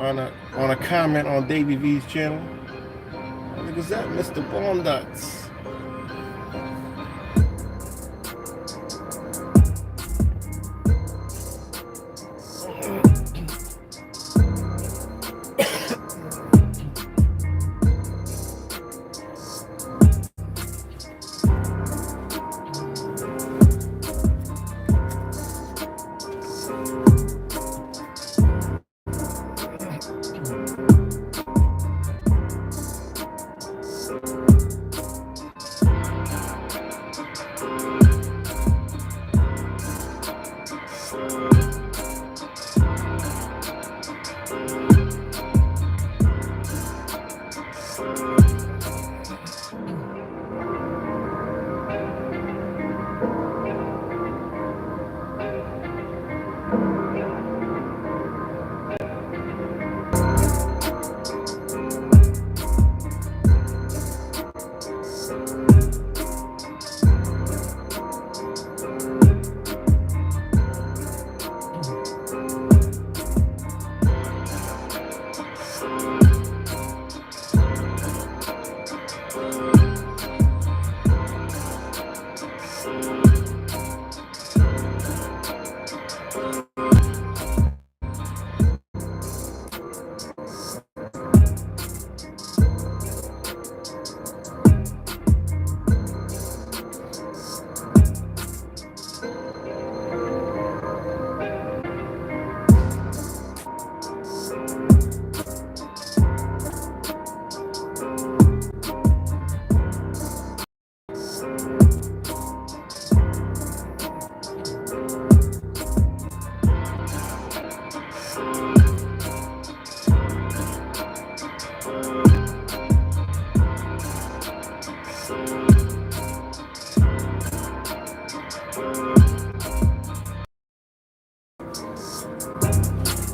on a comment on Davey V's channel. Look at that, Mr. Bonduts.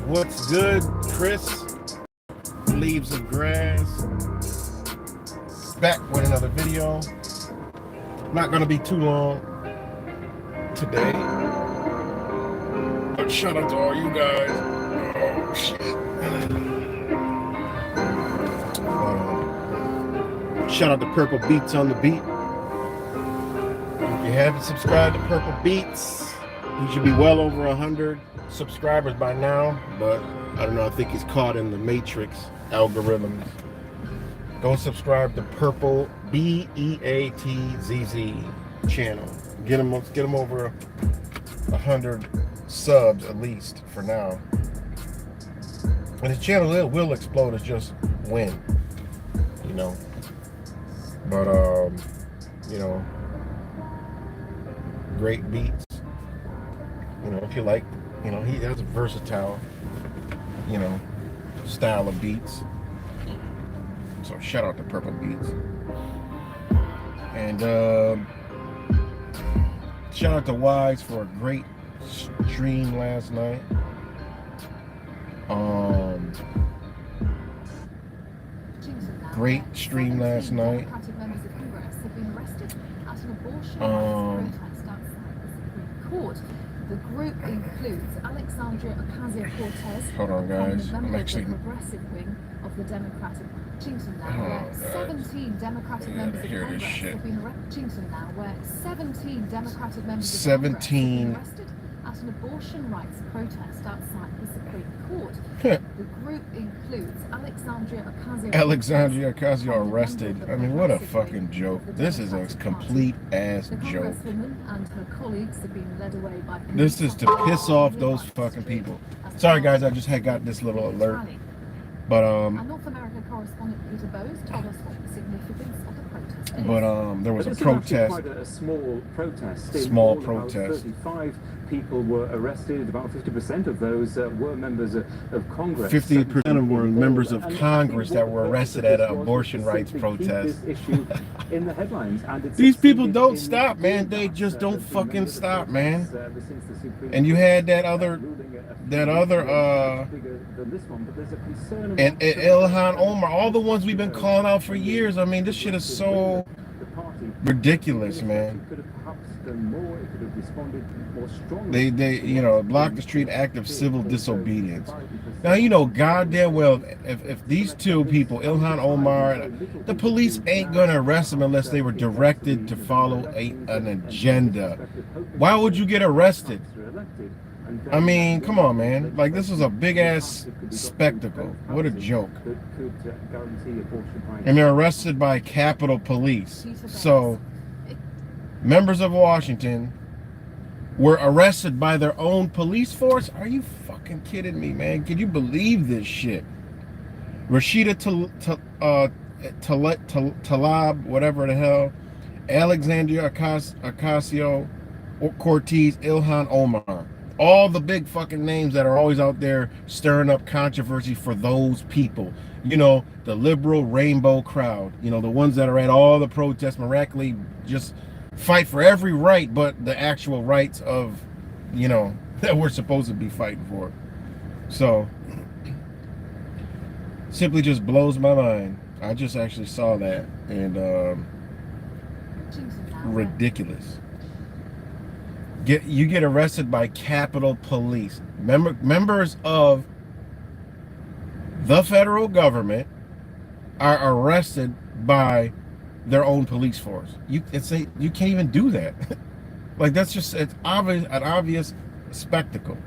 What's good, Chris? Leaves of Grass. Back with another video. Not gonna be too long today. But shout out to all you guys. Oh shit. Shout out to Purple Beats on the beat. If you haven't subscribed to Purple Beats, he should be well over 100 subscribers by now, but I don't know, I think he's caught in the Matrix algorithms. Go subscribe to Purple BEATZZ channel. Get him over 100 subs at least for now. And his channel will explode, it's just when, you know. But you know, great beats. You know, if you like, you know, he has a versatile, you know, style of beats. So shout out to Purple Beats. And shout out to Wise for a great stream last night. Great stream last night. The group includes Alexandria Ocasio-Cortez. Hold on, guys. I'm actually the progressive wing of the Democratic Washington now, where 17 Democratic members of Congress have been arrested now, where 17 Democratic members of Congress have been arrested at an abortion rights protest outside the Supreme Court. The group includes Alexandria Ocasio arrested. I mean, what a fucking joke. This is a complete ass joke. And her colleagues have been led away by this is to piss off those fucking people. Sorry guys, I just had got this little alert. But North America correspondent Peter Bowes told us what the significance of the protest is. But there was a protest. Quite a small protest. Small protest. 35 people were arrested. About 50% of those were members of Congress. 50% of them were members of Congress that were arrested at an abortion rights protest. In the headlines. And these people don't stop, man. They just don't fucking stop, man. And you had that other and Ilhan Omar, all the ones we've been calling out for years. I mean, this shit is so ridiculous, man. They you know, block the street, act of civil disobedience. Now, you know goddamn well if these two people, Ilhan Omar, the police ain't going to arrest them unless they were directed to follow an agenda. Why would you get arrested? I mean, come on, man. Like, this is a big-ass spectacle. What a joke. And they're arrested by Capitol Police. So, members of Washington were arrested by their own police force? Are you fucking kidding me, man? Can you believe this shit? Rashida Tlaib, whatever the hell, Alexandria Ocasio-Cortez, Ilhan Omar. All the big fucking names that are always out there stirring up controversy for those people. You know, the liberal rainbow crowd. You know, the ones that are at all the protests, miraculously just fight for every right but the actual rights of, you know, that we're supposed to be fighting for. So, simply just blows my mind. I just actually saw that, and ridiculous. You get arrested by Capitol Police. Members of the federal government are arrested by their own police force. You can't even do that. Like, that's just, it's obvious, an obvious spectacle.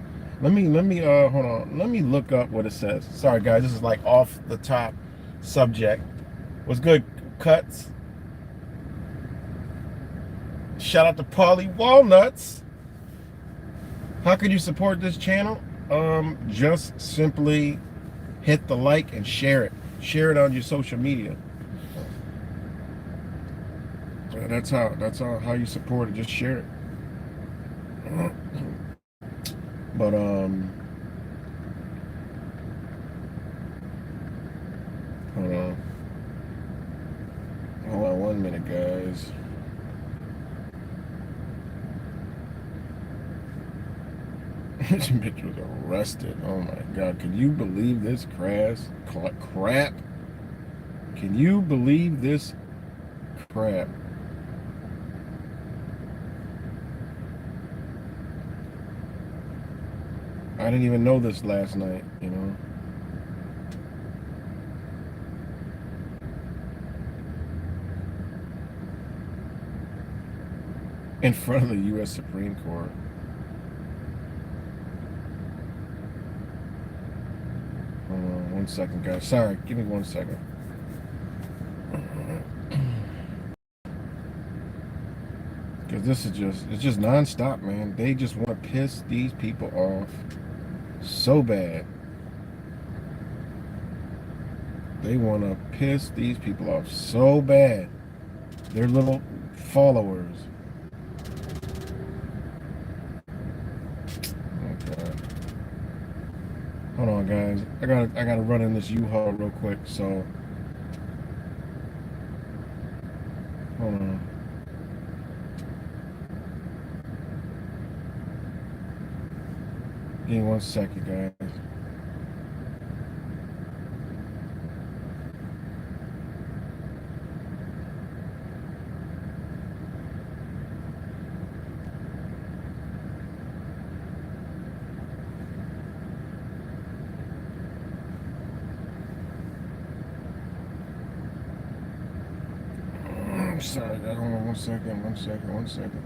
Let me hold on. Let me look up what it says. Sorry guys, this is like off the top subject. What's good, Cuts? Shout out to Polly Walnuts. How can you support this channel? Just simply hit the like and share it. Share it on your social media. That's how you support it. Just share it. But hold on 1 minute, guys. This bitch was arrested. Oh my god, can you believe this crap? Can you believe this crap? I didn't even know this last night, you know. In front of the U.S. Supreme Court. Hold on 1 second, guys. Sorry, give me 1 second. Because this is it's just nonstop, man. They just want to piss these people off so bad. They want to piss these people off so bad. Their little followers. Okay. Hold on, guys. I gotta run in this U-Haul real quick. So hold on. Give me 1 second, guys. I'm sorry, guys. Hold on 1 second, 1 second, 1 second.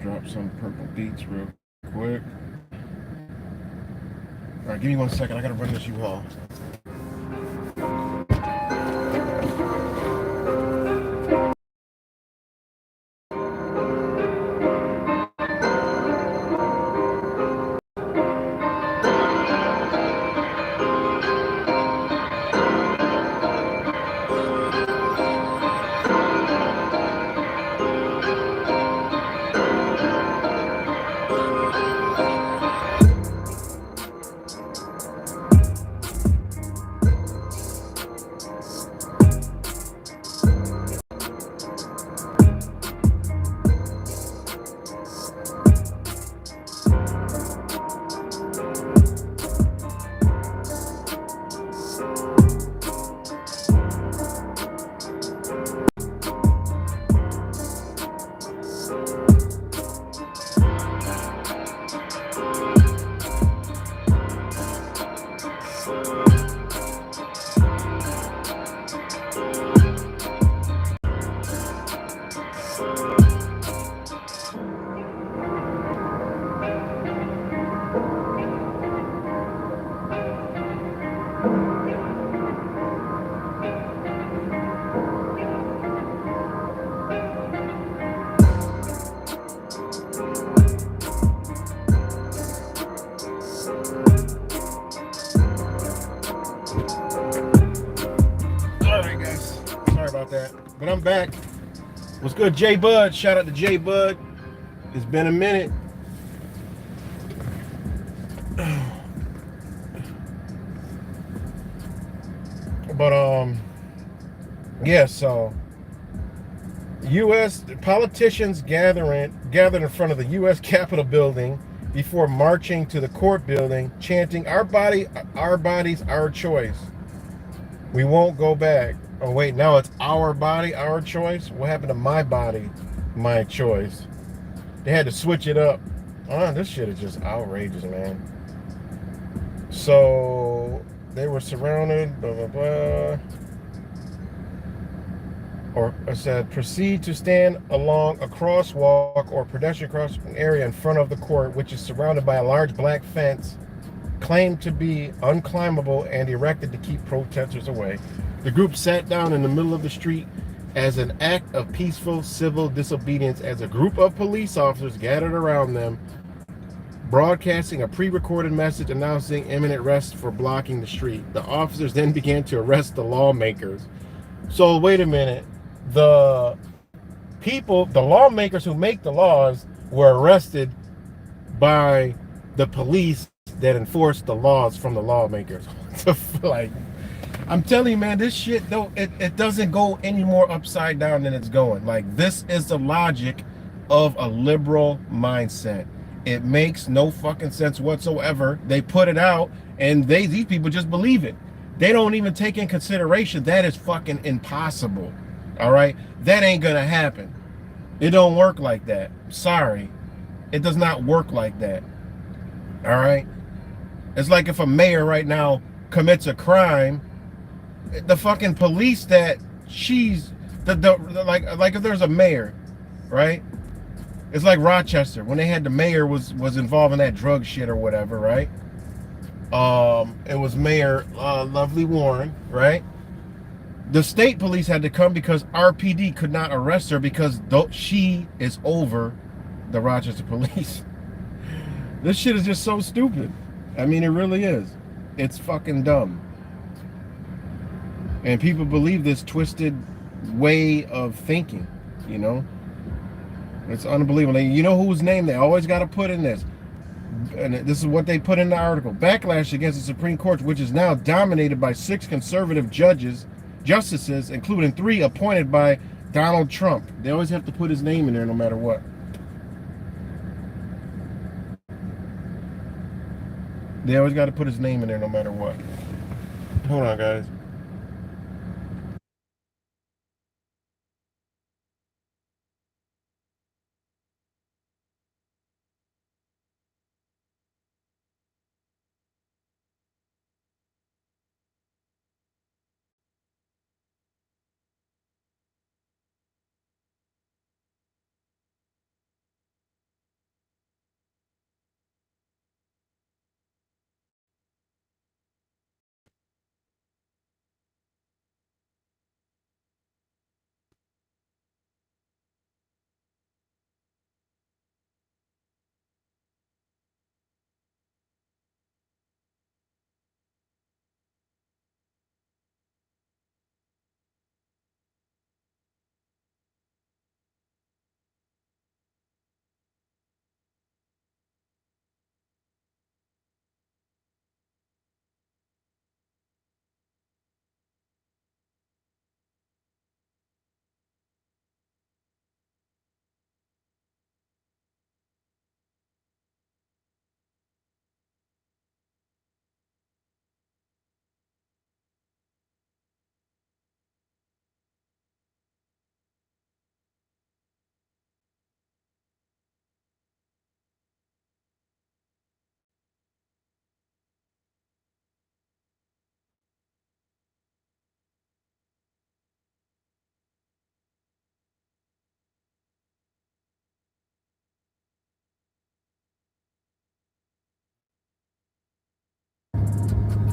Drop some purple beats real quick. All right, give me 1 second. I gotta run this U-Haul. I'm back. What's good, J Bud? Shout out to J Bud. It's been a minute. But yeah, so U.S. politicians gathered in front of the U.S. Capitol building before marching to the court building, chanting, our bodies, our choice. We won't go back. Oh, wait, now it's our body, our choice? What happened to my body, my choice? They had to switch it up. Oh, this shit is just outrageous, man. So, they were surrounded, blah, blah, blah. Or I said, proceed to stand along a crosswalk or pedestrian crossing area in front of the court, which is surrounded by a large black fence, claimed to be unclimbable and erected to keep protesters away. The group sat down in the middle of the street as an act of peaceful civil disobedience as a group of police officers gathered around them, broadcasting a pre-recorded message announcing imminent arrest for blocking the street. The officers then began to arrest the lawmakers. So wait a minute. The people, the lawmakers who make the laws were arrested by the police that enforce the laws from the lawmakers. Like, I'm telling you, man, this shit it doesn't go any more upside down than it's going. Like, this is the logic of a liberal mindset. It makes no fucking sense whatsoever. They put it out and these people just believe it. They don't even take in consideration that is fucking impossible. All right? That ain't gonna happen. It don't work like that. Sorry. It does not work like that. All right? It's like if a mayor right now commits a crime, the fucking police that she's like if there's a mayor, right? It's like Rochester when they had the mayor was involved in that drug shit or whatever, right? It was Mayor Lovely Warren, right? The state police had to come because RPD could not arrest her because she is over the Rochester police. This shit is just so stupid. I mean, it really is. It's fucking dumb. And people believe this twisted way of thinking, you know? It's unbelievable. You know whose name they always got to put in this? And this is what they put in the article. Backlash against the Supreme Court, which is now dominated by 6 conservative justices, including 3 appointed by Donald Trump. They always have to put his name in there no matter what. They always got to put his name in there no matter what. Hold on, guys.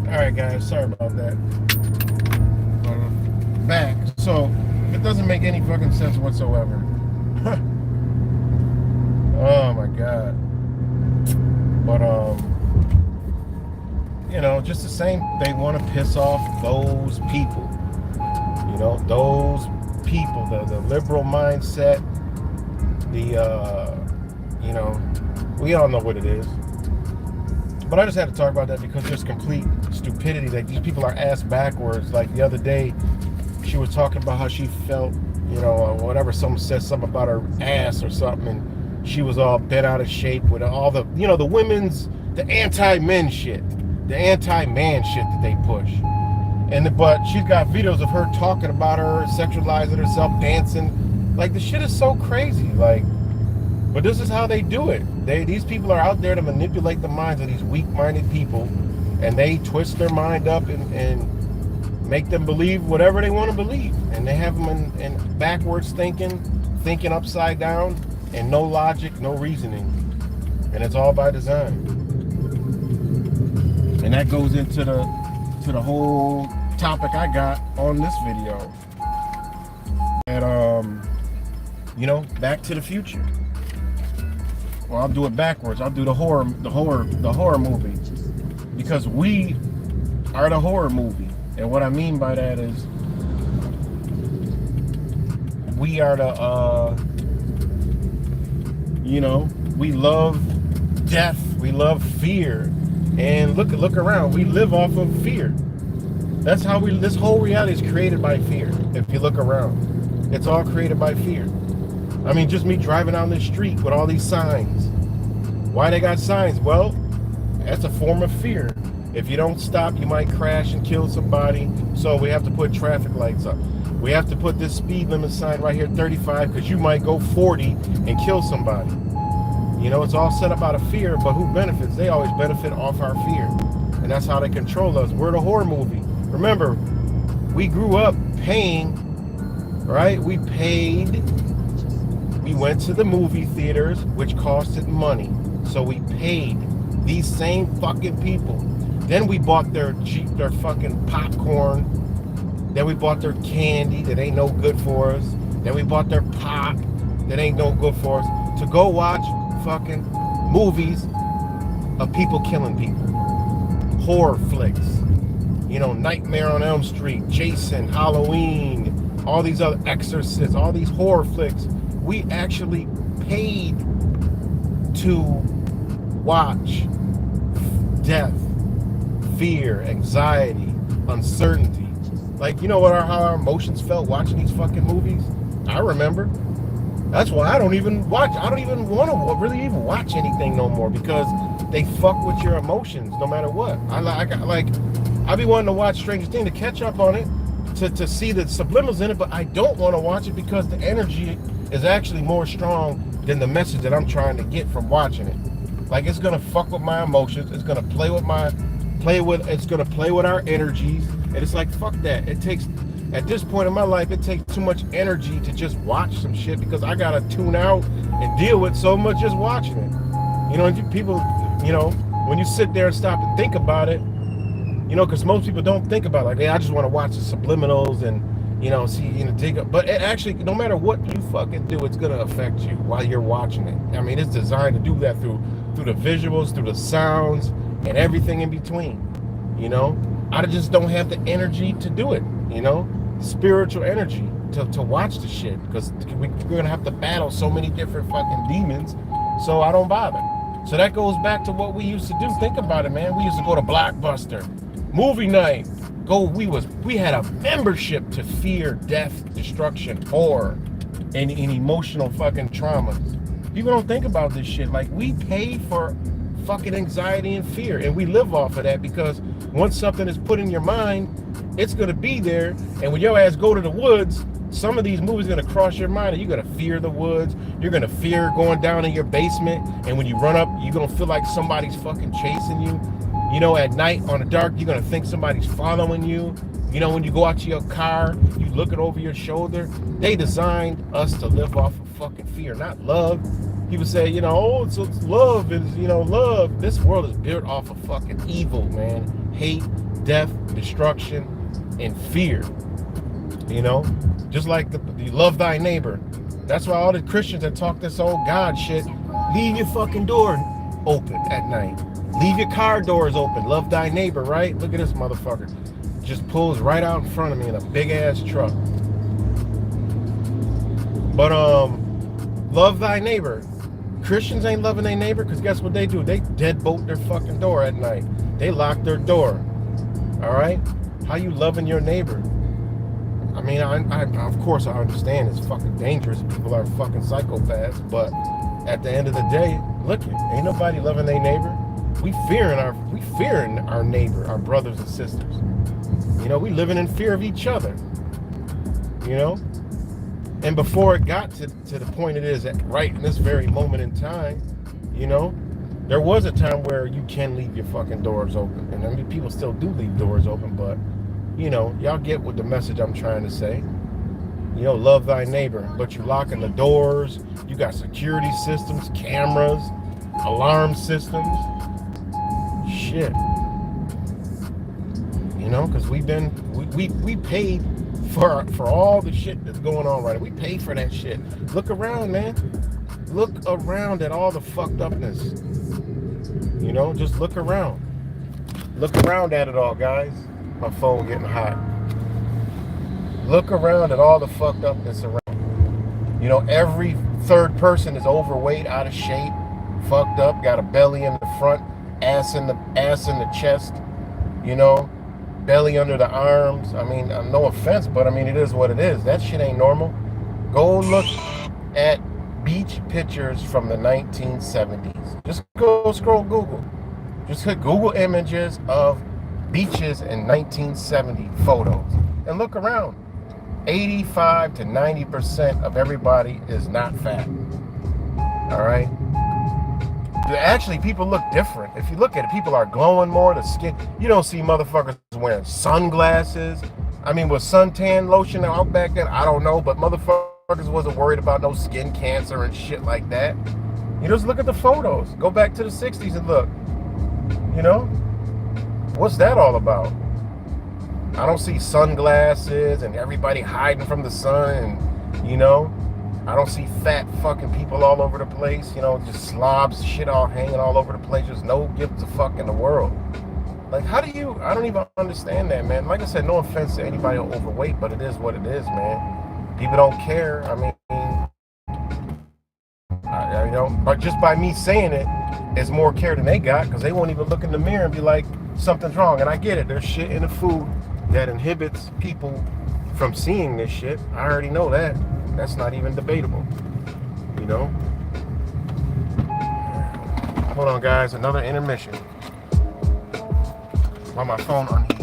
All right, guys. Sorry about that. Back. So it doesn't make any fucking sense whatsoever. Oh my god. But you know, just the same. They want to piss off those people. You know, those people, the liberal mindset, you know, we all know what it is. But I just had to talk about that because there's complete stupidity. Like, these people are ass backwards. Like, the other day, she was talking about how she felt, you know, whatever, someone said something about her ass or something, and she was all bent out of shape with all the, you know, the anti-men shit, the anti-man shit that they push. But she's got videos of her talking about her, sexualizing herself, dancing. Like, the shit is so crazy. Like, but this is how they do it. These people are out there to manipulate the minds of these weak-minded people, and they twist their mind up and make them believe whatever they want to believe. And they have them in backwards thinking upside down, and no logic, no reasoning. And it's all by design. And that goes into the whole topic I got on this video. And you know, Back to the Future. Well, I'll do it backwards. I'll do the horror movie, because we are the horror movie. And what I mean by that is, we are the you know, we love death, we love fear, and look around. We live off of fear. That's how this whole reality is created by fear. If you look around, it's all created by fear. I mean, just me driving down this street with all these signs. Why they got signs? Well, that's a form of fear. If you don't stop, you might crash and kill somebody. So we have to put traffic lights up. We have to put this speed limit sign right here, 35, because you might go 40 and kill somebody. You know, it's all set up out of fear, but who benefits? They always benefit off our fear. And that's how they control us. We're the horror movie. Remember, we grew up paying, right? We paid. We went to the movie theaters, which costed money. So we paid these same fucking people. Then we bought their fucking popcorn. Then we bought their candy that ain't no good for us. Then we bought their pop that ain't no good for us, to go watch fucking movies of people killing people. Horror flicks. You know, Nightmare on Elm Street, Jason, Halloween, all these other Exorcists, all these horror flicks. We actually paid to watch death, fear, anxiety, uncertainty. Like, you know what how our emotions felt watching these fucking movies? I remember. That's why I don't even want to really even watch anything no more, because they fuck with your emotions no matter what. I be wanting to watch Stranger Things to catch up on it, to see the subliminals in it, but I don't want to watch it because the energy is actually more strong than the message that I'm trying to get from watching it. Like, it's gonna fuck with my emotions. It's gonna play with our energies, and it's like, fuck that. It takes, at this point in my life, it takes too much energy to just watch some shit, because I gotta tune out and deal with so much just watching it. You know, people, you know, when you sit there and stop and think about it, you know, because most people don't think about it. Like, hey, I just want to watch the subliminals and, you know, see, you know, dig up. But it actually, no matter what you fucking do, it's gonna affect you while you're watching it. I mean, it's designed to do that through the visuals, through the sounds, and everything in between. You know, I just don't have the energy to do it. You know, spiritual energy to watch the shit, because we're gonna have to battle so many different fucking demons. So I don't bother. So that goes back to what we used to do. Think about it, man. We used to go to Blockbuster, movie night. We had a membership to fear, death, destruction, horror, and emotional fucking traumas. People don't think about this shit. Like, we pay for fucking anxiety and fear, and we live off of that, because once something is put in your mind, it's gonna be there. And when your ass go to the woods, some of these movies are gonna cross your mind, and you're gonna fear the woods. You're gonna fear going down in your basement, and when you run up, you're gonna feel like somebody's fucking chasing you. You know, at night on the dark, you're gonna think somebody's following you. You know, when you go out to your car, you looking over your shoulder. They designed us to live off of fucking fear, not love. People say, you know, oh, it's love is, you know, love. This world is built off of fucking evil, man. Hate, death, destruction, and fear. You know, just like the love thy neighbor. That's why all the Christians that talk this old God shit, leave your fucking door open at night. Leave your car doors open. Love thy neighbor, right? Look at this motherfucker. Just pulls right out in front of me in a big ass truck. But love thy neighbor. Christians ain't loving their neighbor because guess what they do? They deadbolt their fucking door at night. They lock their door. All right? How you loving your neighbor? I mean, I of course I understand it's fucking dangerous. People are fucking psychopaths, but at the end of the day, look, ain't nobody loving their neighbor. We fearing our neighbor, our brothers and sisters. You know, we living in fear of each other. You know? And before it got to the point it is at right in this very moment in time, you know, there was a time where you can leave your fucking doors open. And I mean, people still do leave doors open, but, you know, y'all get what the message I'm trying to say. You know, love thy neighbor, but you locking the doors. You got security systems, cameras, alarm systems. Shit. You know, because we paid for all the shit that's going on right now. We paid for that shit. Look around, man. Look around at all the fucked upness. You know, just look around. Look around at it all, guys. My phone getting hot. Look around at all the fucked upness around. You know, every third person is overweight, out of shape, fucked up, got a belly in the front, ass in the chest, you know, belly under the arms. I mean, no offense, but I mean, it is what it is. That shit ain't normal. Go look at beach pictures from the 1970s. Just go scroll Google. Just hit Google images of beaches in 1970 photos and look around. 85 to 90% of everybody is not fat. All right. Actually, people look different. If you look at it, people are glowing more. The skin, you don't see motherfuckers wearing sunglasses. I mean, with suntan lotion out back then, I don't know, but motherfuckers wasn't worried about no skin cancer and shit like that. You just look at the photos. Go back to the 60s and look. You know? What's that all about? I don't see sunglasses and everybody hiding from the sun and, you know, I don't see fat fucking people all over the place, you know, just slobs, shit all hanging all over the place. There's no gives a fuck in the world. Like, how do you, I don't even understand that, man. Like I said, no offense to anybody overweight, but it is what it is, man. People don't care. I mean, you know, but just by me saying it, it's more care than they got because they won't even look in the mirror and be like, something's wrong. And I get it. There's shit in the food that inhibits people from seeing this shit. I already know that. That's not even debatable. You know? Hold on, guys. Another intermission. While my phone unheats.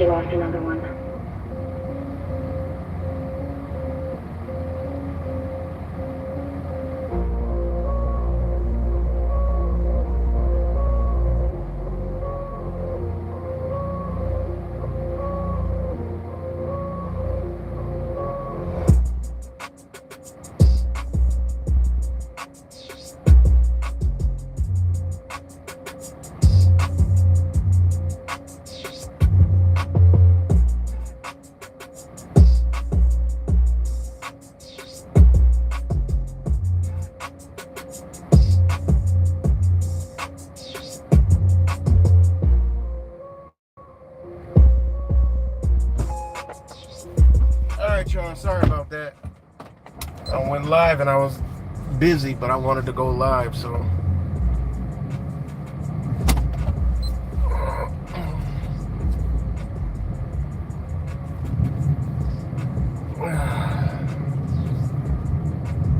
you lost another one. Alright, y'all, sorry about that. I went live and I was busy, but I wanted to go live, so.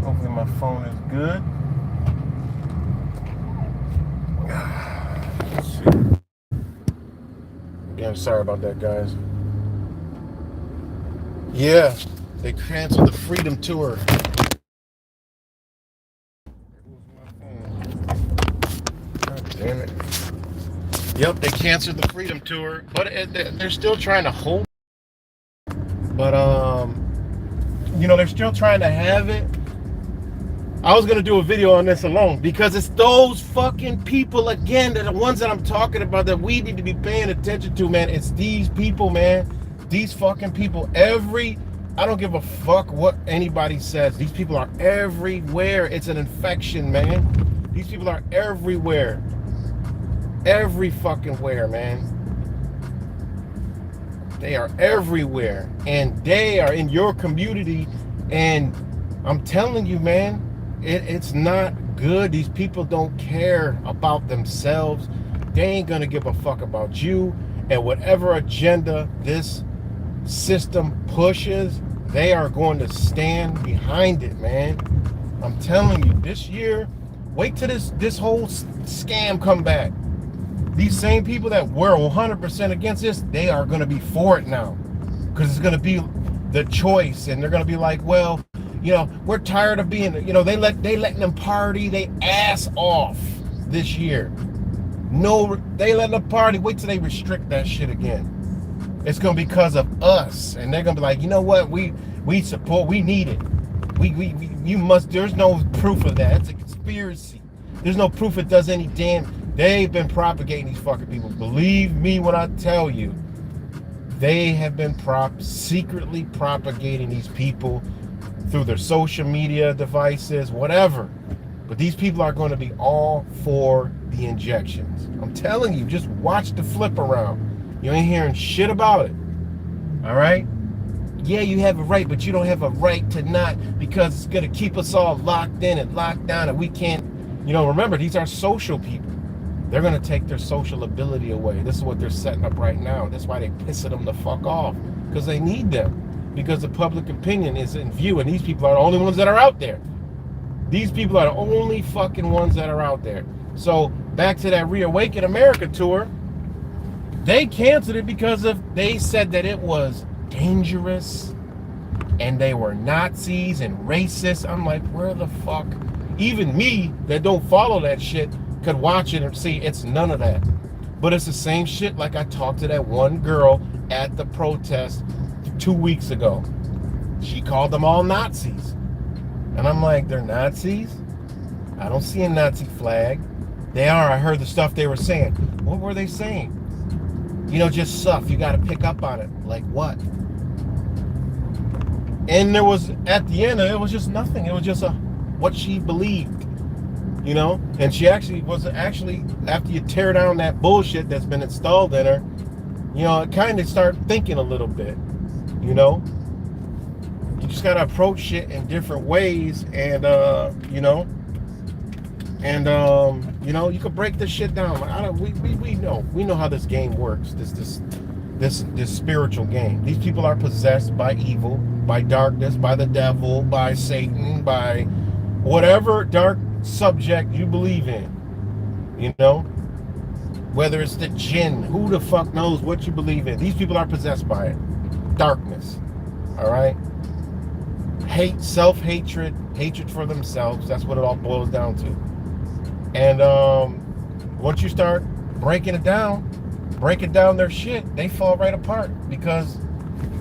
Hopefully my phone is good. Let's see. Again, sorry about that, guys. Yeah, they canceled the Freedom Tour. God damn it. Yep, they canceled the Freedom Tour, but they're still trying to hold. But you know, they're still trying to have it. I was gonna do a video on this alone because it's those fucking people again, that the ones that I'm talking about that we need to be paying attention to, man. It's these people, man. These fucking people. I don't give a fuck what anybody says. These people are everywhere. It's an infection, man. These people are everywhere. Every fucking where, man. They are everywhere. And they are in your community. And I'm telling you, man, it's not good. These people don't care about themselves. They ain't gonna give a fuck about you. And whatever agenda this system pushes, they are going to stand behind it, man. I'm telling you, this year, wait till this whole scam come back. These same people that were 100% against this, they are going to be for it now, because it's going to be the choice, and they're going to be like, well, you know, we're tired of being, you know, they letting them party they ass off this year. No, they letting them party. Wait till they restrict that shit again. It's gonna be because of us, and they're gonna be like, you know what, we support, we need it. You must. There's no proof of that. It's a conspiracy. There's no proof it does any damn. They've been propagating these fucking people. Believe me when I tell you, they have been secretly propagating these people through their social media devices, whatever. But these people are going to be all for the injections. I'm telling you, just watch the flip around. You ain't hearing shit about it. All right? Yeah, you have a right, but you don't have a right to not, because it's going to keep us all locked in and locked down, and we can't, you know, remember, these are social people. They're going to take their social ability away. This is what they're setting up right now. That's why they're pissing them the fuck off, because they need them, because the public opinion is in view, and these people are the only ones that are out there. These people are the only fucking ones that are out there. So back to that Reawaken America tour. They canceled it because they said that it was dangerous and they were Nazis and racist. I'm like, where the fuck? Even me that don't follow that shit could watch it and see it's none of that. But it's the same shit like I talked to that one girl at the protest 2 weeks ago. She called them all Nazis. And I'm like, they're Nazis? I don't see a Nazi flag. They are. I heard the stuff they were saying. What were they saying? You know, just stuff. You got to pick up on it. Like what? And there was, at the end, it was just nothing. It was just what she believed, you know? And she was actually, after you tear down that bullshit that's been installed in her, you know, it kind of start thinking a little bit, you know? You just got to approach shit in different ways, and, you know, and, you know, you could break this shit down. We know how this game works, this spiritual game. These people are possessed by evil, by darkness, by the devil, by Satan, by whatever dark subject you believe in, you know? whether it's the jinn, who the fuck knows what you believe in. These people are possessed by it. Darkness. All right? Hate, self-hatred, hatred for themselves. That's what it all boils down to. And once you start breaking down their shit, they fall right apart because,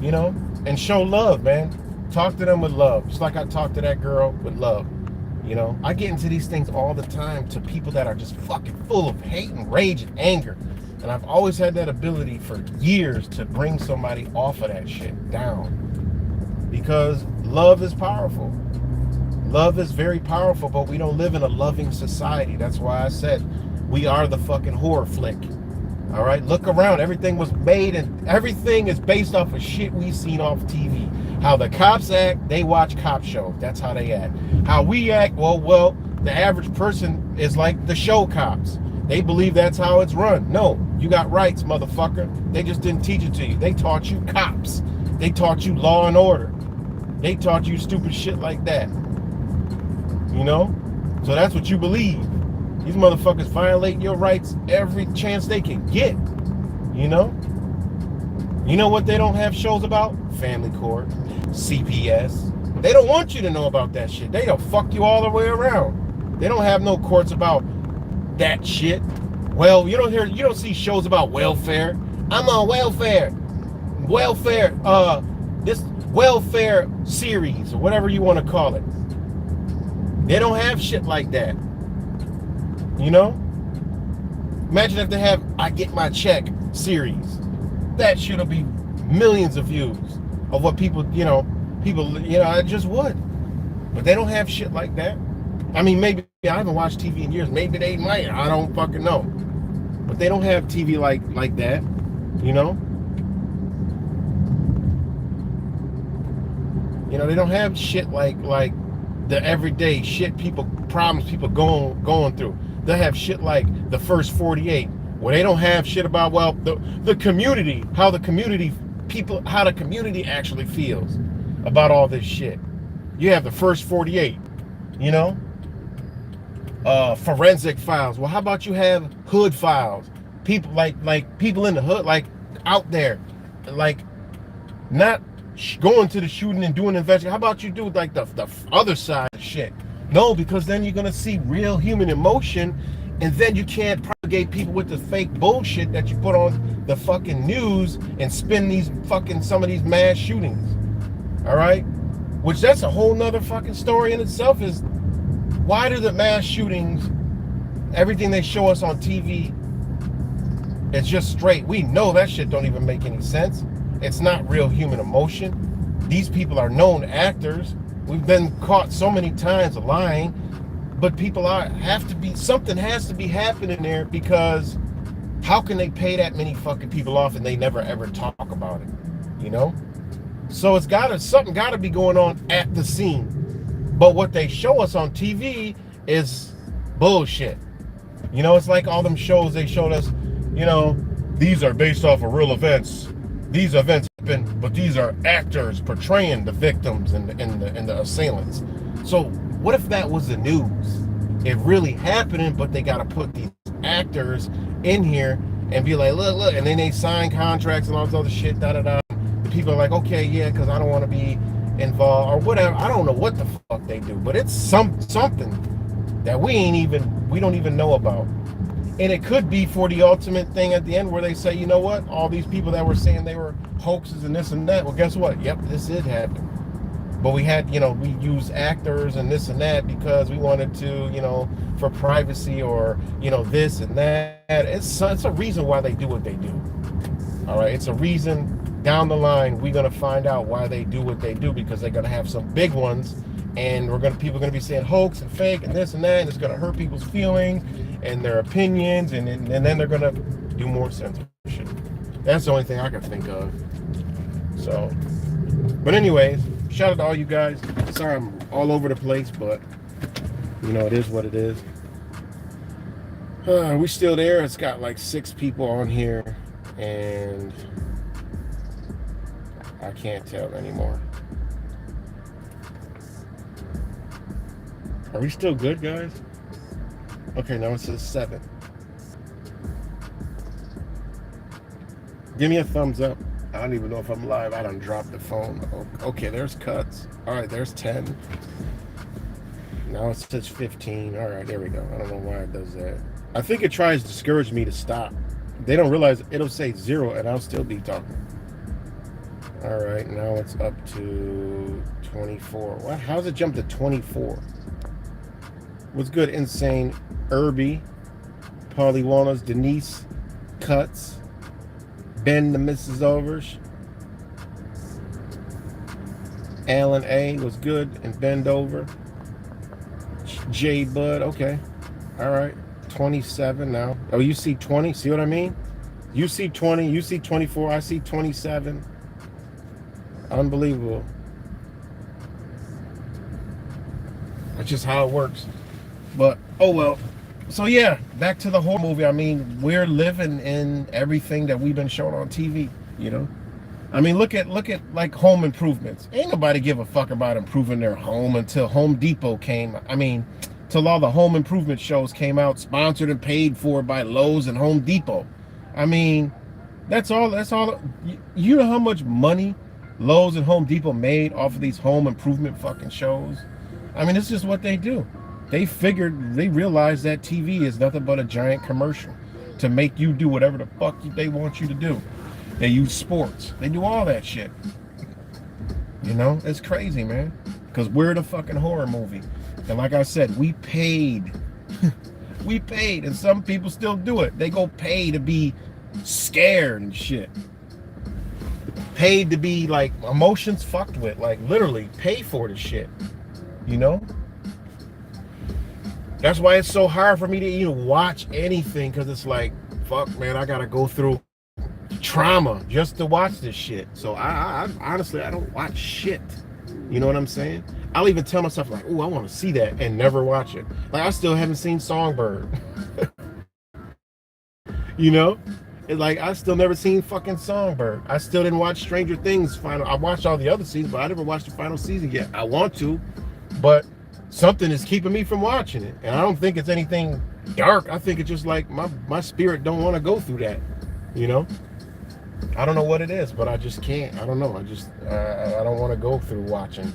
you know, and show love, man. Talk to them with love. Just like I talked to that girl with love. You know, I get into these things all the time to people that are just fucking full of hate and rage and anger. And I've always had that ability for years to bring somebody off of that shit down. Because love is powerful. Love is very powerful, but we don't live in a loving society. That's why I said we are the fucking horror flick. All right, look around. Everything was made and everything is based off of shit we seen off TV. How the cops act, they watch cop shows. That's how they act. How we act, well, the average person is like the show cops. They believe that's how it's run. No, you got rights, motherfucker. They just didn't teach it to you. They taught you cops. They taught you law and order. They taught you stupid shit like that. You know? So that's what you believe. These motherfuckers violate your rights every chance they can get. You know? You know what they don't have shows about? Family Court, CPS. They don't want you to know about that shit. They don't fuck you all the way around. They don't have no courts about that shit. Well, you don't see shows about welfare. I'm on welfare. This welfare series or whatever you want to call it. They don't have shit like that. You know? Imagine if they have I Get My Check series. That shit will be millions of views of what people, it just would. But they don't have shit like that. I mean, maybe I haven't watched TV in years. Maybe they might. I don't fucking know. But they don't have TV like that, you know? You know, they don't have shit like the everyday shit problems people going through. They have shit like the First 48, where they don't have shit about, well, the community, how the community actually feels about all this shit. You have the First 48, you know? Forensic files. Well, how about you have hood files? People like people in the hood, like out there, like not going to the shooting and doing investigation. How about you do like the other side of shit? No, because then you're gonna see real human emotion, and then you can't propagate people with the fake bullshit that you put on the fucking news and spin some of these mass shootings. All right, which that's a whole nother fucking story in itself. Is why do the mass shootings, everything they show us on TV, it's just straight. We know that shit don't even make any sense. It's not real human emotion. These people are known actors. We've been caught so many times lying, but something has to be happening there, because how can they pay that many fucking people off and they never ever talk about it, you know? So something gotta be going on at the scene. But what they show us on TV is bullshit. You know, it's like all them shows they showed us, you know, these are based off of real events. These events happen, but these are actors portraying the victims and the assailants. So what if that was the news? It really happening, but they got to put these actors in here and be like, look, and then they sign contracts and all this other shit, The people are like, okay, yeah, because I don't want to be involved or whatever. I don't know what the fuck they do, but it's something that we don't even know about. And it could be for the ultimate thing at the end where they say, you know what? All these people that were saying they were hoaxes and this and that. Well, guess what? Yep, this did happen. But we had, we used actors and this and that because we wanted to, for privacy or, this and that. It's a reason why they do what they do. All right. It's a reason down the line we're going to find out why they do what they do, because they're going to have some big ones. And people are going to be saying hoax and fake and this and that. And it's going to hurt people's feelings and their opinions, and then they're gonna do more censorship. That's the only thing I can think of. So, but anyways, shout out to all you guys. Sorry I'm all over the place, but it is what it is. We still there. It's got like 6 people on here, and I can't tell anymore. Are we still good, guys? Okay, now it says 7. Give me a thumbs up. I don't even know if I'm live. I done dropped the phone. Okay, there's cuts. All right, there's 10. Now it says 15. All right, there we go. I don't know why it does that. I think it tries to discourage me to stop. They don't realize it'll say 0 and I'll still be talking. All right, now it's up to 24. What? How's it jump to 24? What's good? Insane. Irby, Polly Walnuts, Denise, Cuts, Ben the Mrs. Overs, Alan A was good, and Bend Over. J Bud, okay. All right. 27 now. Oh, you see 20? See what I mean? You see 20, you see 24, I see 27. Unbelievable. That's just how it works. But, oh well. So yeah, back to the horror movie. I mean, we're living in everything that we've been shown on TV, you know? I mean, look at like home improvements. Ain't nobody give a fuck about improving their home until Home Depot came. I mean, till all the home improvement shows came out, sponsored and paid for by Lowe's and Home Depot. I mean, that's all. You know how much money Lowe's and Home Depot made off of these home improvement fucking shows? I mean, it's just what they do. They realized that TV is nothing but a giant commercial to make you do whatever the fuck they want you to do. They use sports. They do all that shit. You know, it's crazy, man. Because we're the fucking horror movie. And like I said, we paid. We paid. And some people still do it. They go pay to be scared and shit. Paid to be like emotions fucked with. Like literally pay for the shit. You know? That's why it's so hard for me to even watch anything. Because it's like, fuck, man, I got to go through trauma just to watch this shit. So I honestly, I don't watch shit. You know what I'm saying? I'll even tell myself like, oh, I want to see that and never watch it. Like I still haven't seen Songbird. You know? It's like I still never seen fucking Songbird. I still didn't watch Stranger Things final. I watched all the other seasons, but I never watched the final season yet. I want to, but something is keeping me from watching it. And I don't think it's anything dark. I think it's just like my spirit don't want to go through that. You know? I don't know what it is, but I just can't. I don't know. I don't want to go through watching,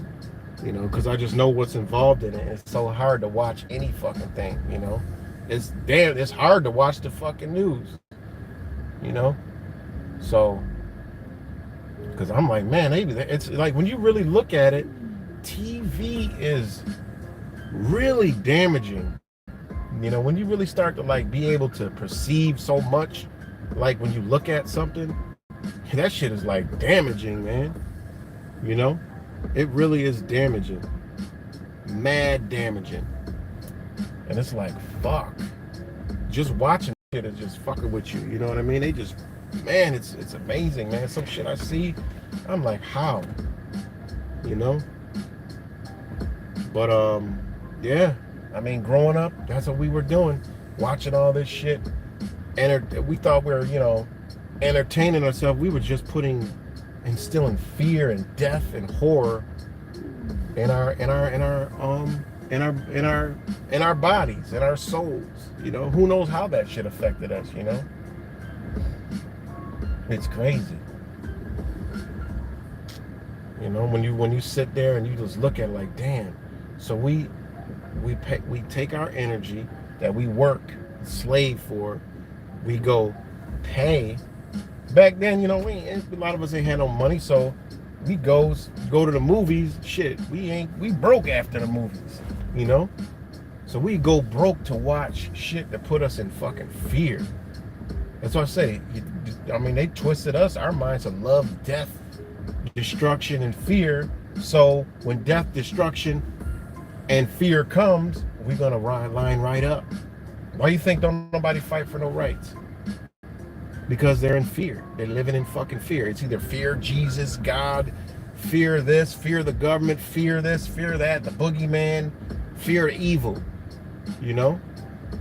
you know, because I just know what's involved in it. It's so hard to watch any fucking thing, you know. It's hard to watch the fucking news, you know. So, because I'm like, man, maybe it's like when you really look at it, TV is really damaging. You know, when you really start to like be able to perceive so much, like when you look at something, that shit is like damaging, man. You know, it really is damaging, mad damaging. And it's like, fuck, just watching shit is just fucking with you. You know what I mean? They just, man, it's amazing, man. Some shit I see, I'm like, how? You know? But yeah, I mean, growing up, that's what we were doing, watching all this shit. And we thought we were, you know, entertaining ourselves. We were just instilling fear and death and horror in our bodies, in our souls. You know, who knows how that shit affected us? You know, it's crazy. You know, when you sit there and you just look at it like, damn. So we take our energy that we work, slave for. We go pay. Back then, you know, a lot of us ain't had no money, so we go to the movies. Shit, we broke after the movies, you know. So we go broke to watch shit that put us in fucking fear. That's what I say. I mean, they twisted our minds to love, death, destruction, and fear. So when death, destruction, and fear comes, we're gonna line right up. Why you think don't nobody fight for no rights? Because they're in fear. They're living in fucking fear. It's either fear Jesus, God, fear this, fear the government, fear this, fear that, the boogeyman, fear evil. You know?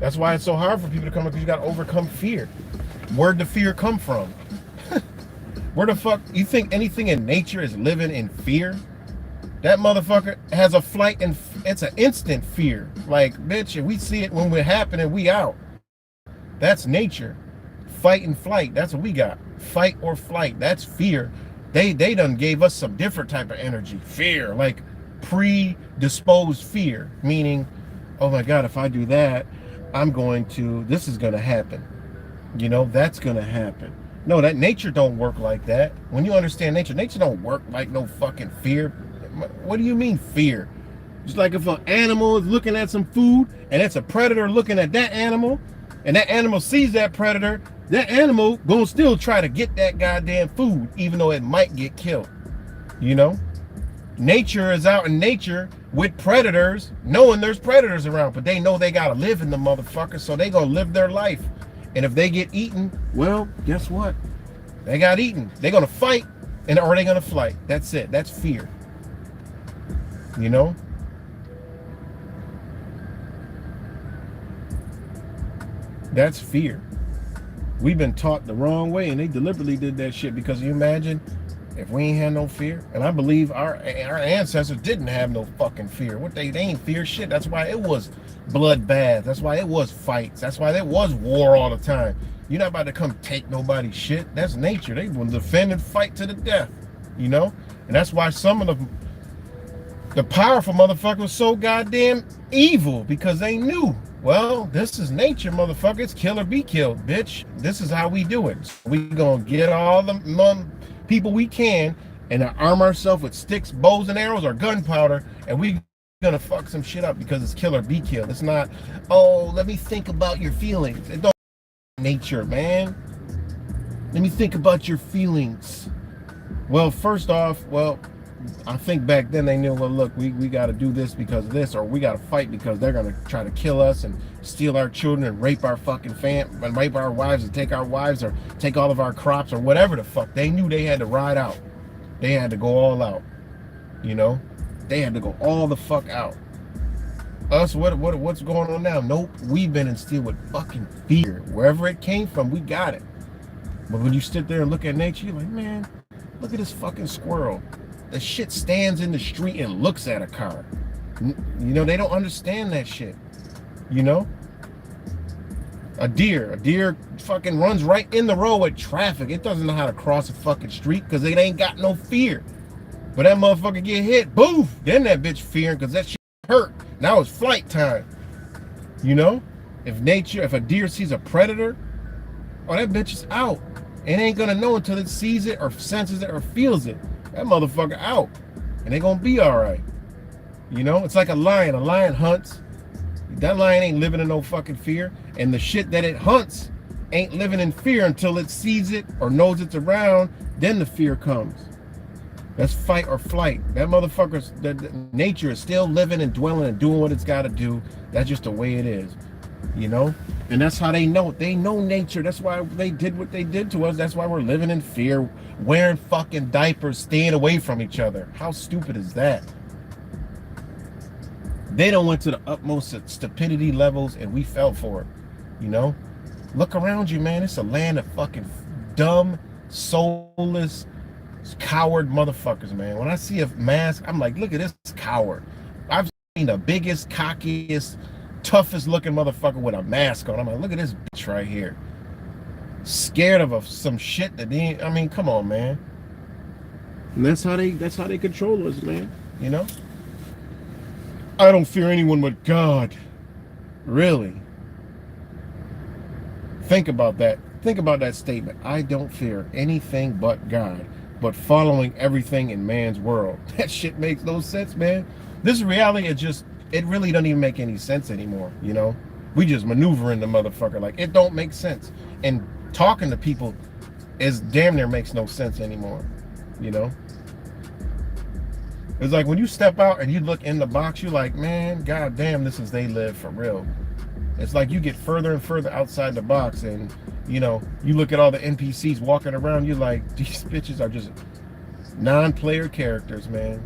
That's why it's so hard for people to come up, because you got to overcome fear. Where'd the fear come from? Where the fuck? You think anything in nature is living in fear? That motherfucker has a flight and it's an instant fear. Like, bitch, if we see it when we're happening, we out. That's nature. fight and flight. That's what we got. Fight or flight. That's fear. They done gave us some different type of energy. Fear, like predisposed fear, meaning, oh my God, if I do that, this is gonna happen. You know, that's gonna happen. No, that nature don't work like that. When you understand nature don't work like no fucking fear. What do you mean fear? Just like if an animal is looking at some food and it's a predator looking at that animal, and that animal sees that predator, that animal gonna still try to get that goddamn food, even though it might get killed. You know? Nature is out in nature with predators, knowing there's predators around, but they know they gotta live in the motherfuckers, so they gonna live their life. And if they get eaten, well, guess what? They got eaten. They're gonna fight, or they gonna flight. That's it. That's fear. You know? That's fear. We've been taught the wrong way, and they deliberately did that shit because you imagine if we ain't had no fear. And I believe our ancestors didn't have no fucking fear. What they ain't fear shit. That's why it was bloodbath. That's why it was fights. That's why there was war all the time. You're not about to come take nobody's shit. That's nature. They will defend and fight to the death. You know? And that's why some of the powerful motherfuckers were so goddamn evil, because they knew, well, this is nature, motherfucker. It's kill or be killed, bitch. This is how we do it. So we gonna get all the people we can and arm ourselves with sticks, bows and arrows, or gunpowder, and we gonna fuck some shit up because it's kill or be killed. It's not, oh, let me think about your feelings. It don't nature, man. Let me think about your feelings. Well, first off, I think back then they knew, well, look, we got to do this because of this, or we got to fight because they're going to try to kill us and steal our children and rape our fucking and rape our wives and take our wives or take all of our crops or whatever the fuck. They knew they had to ride out. They had to go all out. You know? They had to go all the fuck out. Us, what's going on now? Nope. We've been instilled with fucking fear. Wherever it came from, we got it. But when you sit there and look at nature, you're like, man, look at this fucking squirrel. The shit stands in the street and looks at a car. You know, they don't understand that shit. You know? A deer fucking runs right in the road with traffic. It doesn't know how to cross a fucking street because it ain't got no fear. But that motherfucker get hit, boof! Then that bitch fearing because that shit hurt. Now it's flight time. You know? If a deer sees a predator, oh, that bitch is out. It ain't gonna know until it sees it or senses it or feels it. That motherfucker out, and they gonna be all right. You know, it's like a lion. A lion hunts. That lion ain't living in no fucking fear, and the shit that it hunts ain't living in fear until it sees it or knows it's around. Then the fear comes. That's fight or flight. That motherfucker's nature is still living and dwelling and doing what it's got to do. That's just the way it is. You know, and that's how they know. They know nature. That's why they did what they did to us. That's why we're living in fear, wearing fucking diapers, staying away from each other. How stupid is that? They don't went to the utmost stupidity levels, and we fell for it. You know, look around you, man. It's a land of fucking dumb, soulless, coward motherfuckers, man. When I see a mask, I'm like, look at this coward. I've seen the biggest, cockiest, toughest looking motherfucker with a mask on. I'm like, look at this bitch right here. Scared of some shit that they, I mean, come on, man. And that's how they control us, man. You know? I don't fear anyone but God. Really? Think about that. Think about that statement. I don't fear anything but God, but following everything in man's world. That shit makes no sense, man. This reality is just, it really doesn't even make any sense anymore, you know? We just maneuvering the motherfucker. Like, it don't make sense. And talking to people is damn near makes no sense anymore, you know? It's like when you step out and you look in the box, you're like, man, goddamn, this is they live for real. It's like you get further and further outside the box, and, you know, you look at all the NPCs walking around, you're like, these bitches are just non-player characters, man.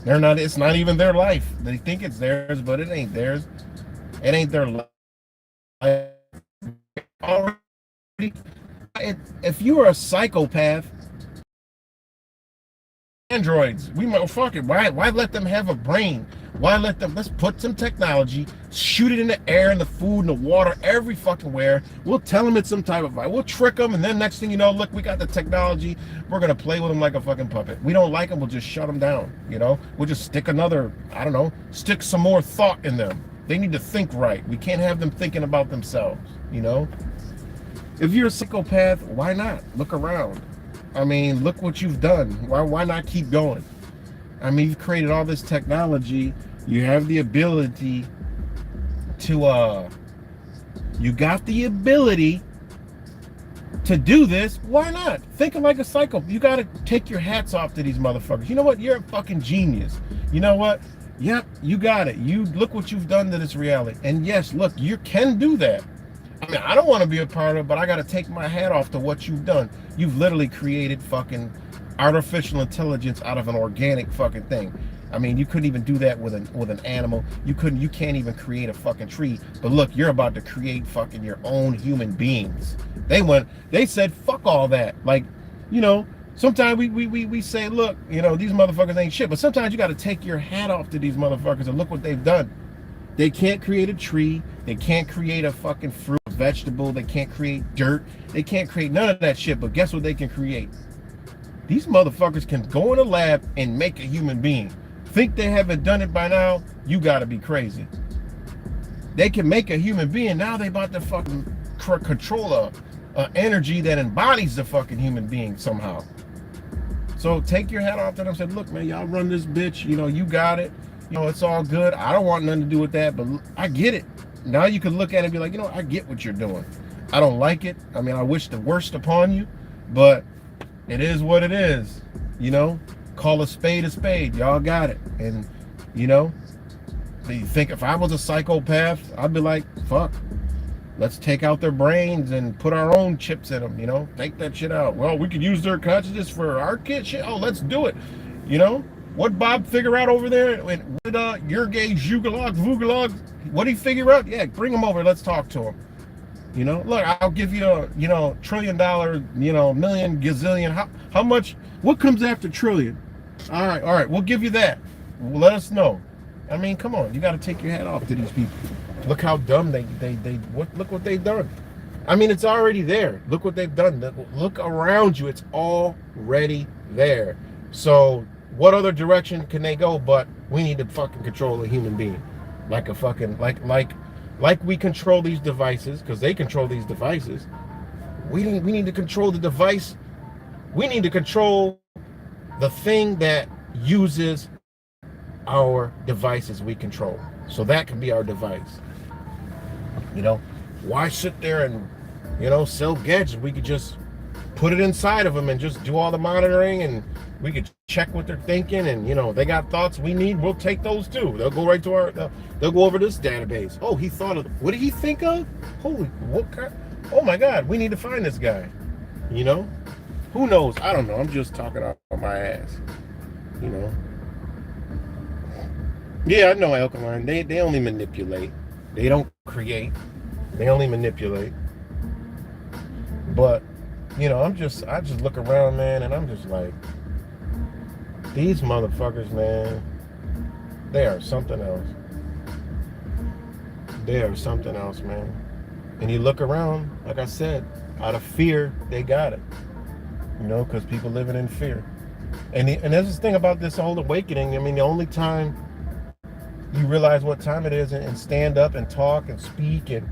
They're not, it's not even their life. They think it's theirs, but it ain't theirs. It ain't their life. Already, if you are a psychopath, androids. We might fuck it. Why let them have a brain? Why let them? Let's put some technology, shoot it in the air, in the food, in the water, every fucking where. We'll tell them it's some type of We'll trick them, and then next thing you know, look, we got the technology. We're gonna play with them like a fucking puppet. We don't like them, we'll just shut them down. You know, we'll just stick another, I don't know, stick some more thought in them. They need to think right. We can't have them thinking about themselves. You know, if you're a psychopath, why not look around? I mean, look what you've done. Why not keep going? I mean, you've created all this technology. You have the ability to, you got the ability to do this. Why not? Thinking like a psycho. You got to take your hats off to these motherfuckers. You know what? You're a fucking genius. You know what? Yep, you got it. You look what you've done to this reality. And yes, look, you can do that. I mean, I don't want to be a part of it, but I got to take my hat off to what you've done. You've literally created fucking artificial intelligence out of an organic fucking thing. I mean, you couldn't even do that with an animal. You can't even create a fucking tree. But look, you're about to create fucking your own human beings. They said, fuck all that. Like, you know, sometimes we say, look, you know, these motherfuckers ain't shit. But sometimes you got to take your hat off to these motherfuckers and look what they've done. They can't create a tree. They can't create a fucking fruit, vegetable. They can't create dirt. They can't create none of that shit. But guess what they can create? These motherfuckers can go in a lab and make a human being. Think they haven't done it by now? You gotta be crazy. They can make a human being. Now they about to fucking control a energy that embodies the fucking human being somehow. So take your hat off to them and say, look, man, y'all run this bitch. You know, you got it. You know, it's all good. I don't want nothing to do with that, but I get it. Now you can look at it and be like, you know, I get what you're doing. I don't like it. I mean, I wish the worst upon you, but it is what it is. You know, call a spade a spade. Y'all got it. And, you know, you think if I was a psychopath, I'd be like, fuck, let's take out their brains and put our own chips in them, you know, take that shit out. Well, we could use their consciousness for our kid shit. Oh, let's do it. You know, what Bob figure out over there with Sergey Vugalog, what did he figure out? Yeah, bring him over. Let's talk to him. You know, look, I'll give you a, you know, $1 trillion, you know, million, gazillion. How much, what comes after trillion? All right, we'll give you that. Let us know. I mean, come on, you got to take your hat off to these people. Look how dumb look what they've done. I mean, it's already there. Look what they've done. Look around you. It's already there. So what other direction can they go? But we need to fucking control a human being. Like a fucking, like we control these devices, because they control these devices. We need to control the device. We need to control the thing that uses our devices we control. So that can be our device. You know, why sit there and, you know, sell gadgets? We could just put it inside of them and just do all the monitoring, and we could check what they're thinking, and, you know, they got thoughts we need, we'll take those too. They'll go right to our, they'll go over this database. Oh, he thought of, what did he think of? Holy, what kind? Oh my God, we need to find this guy. You know, who knows? I don't know. I'm just talking out my ass. You know. Yeah, I know Alkaline. They only manipulate. They don't create. They only manipulate. But, you know, I just look around, man, and I'm just like, these motherfuckers, man, they are something else. They are something else, man. And you look around, like I said, out of fear, they got it. You know, because people living in fear. And there's this thing about this whole awakening. I mean, the only time you realize what time it is and stand up and talk and speak and,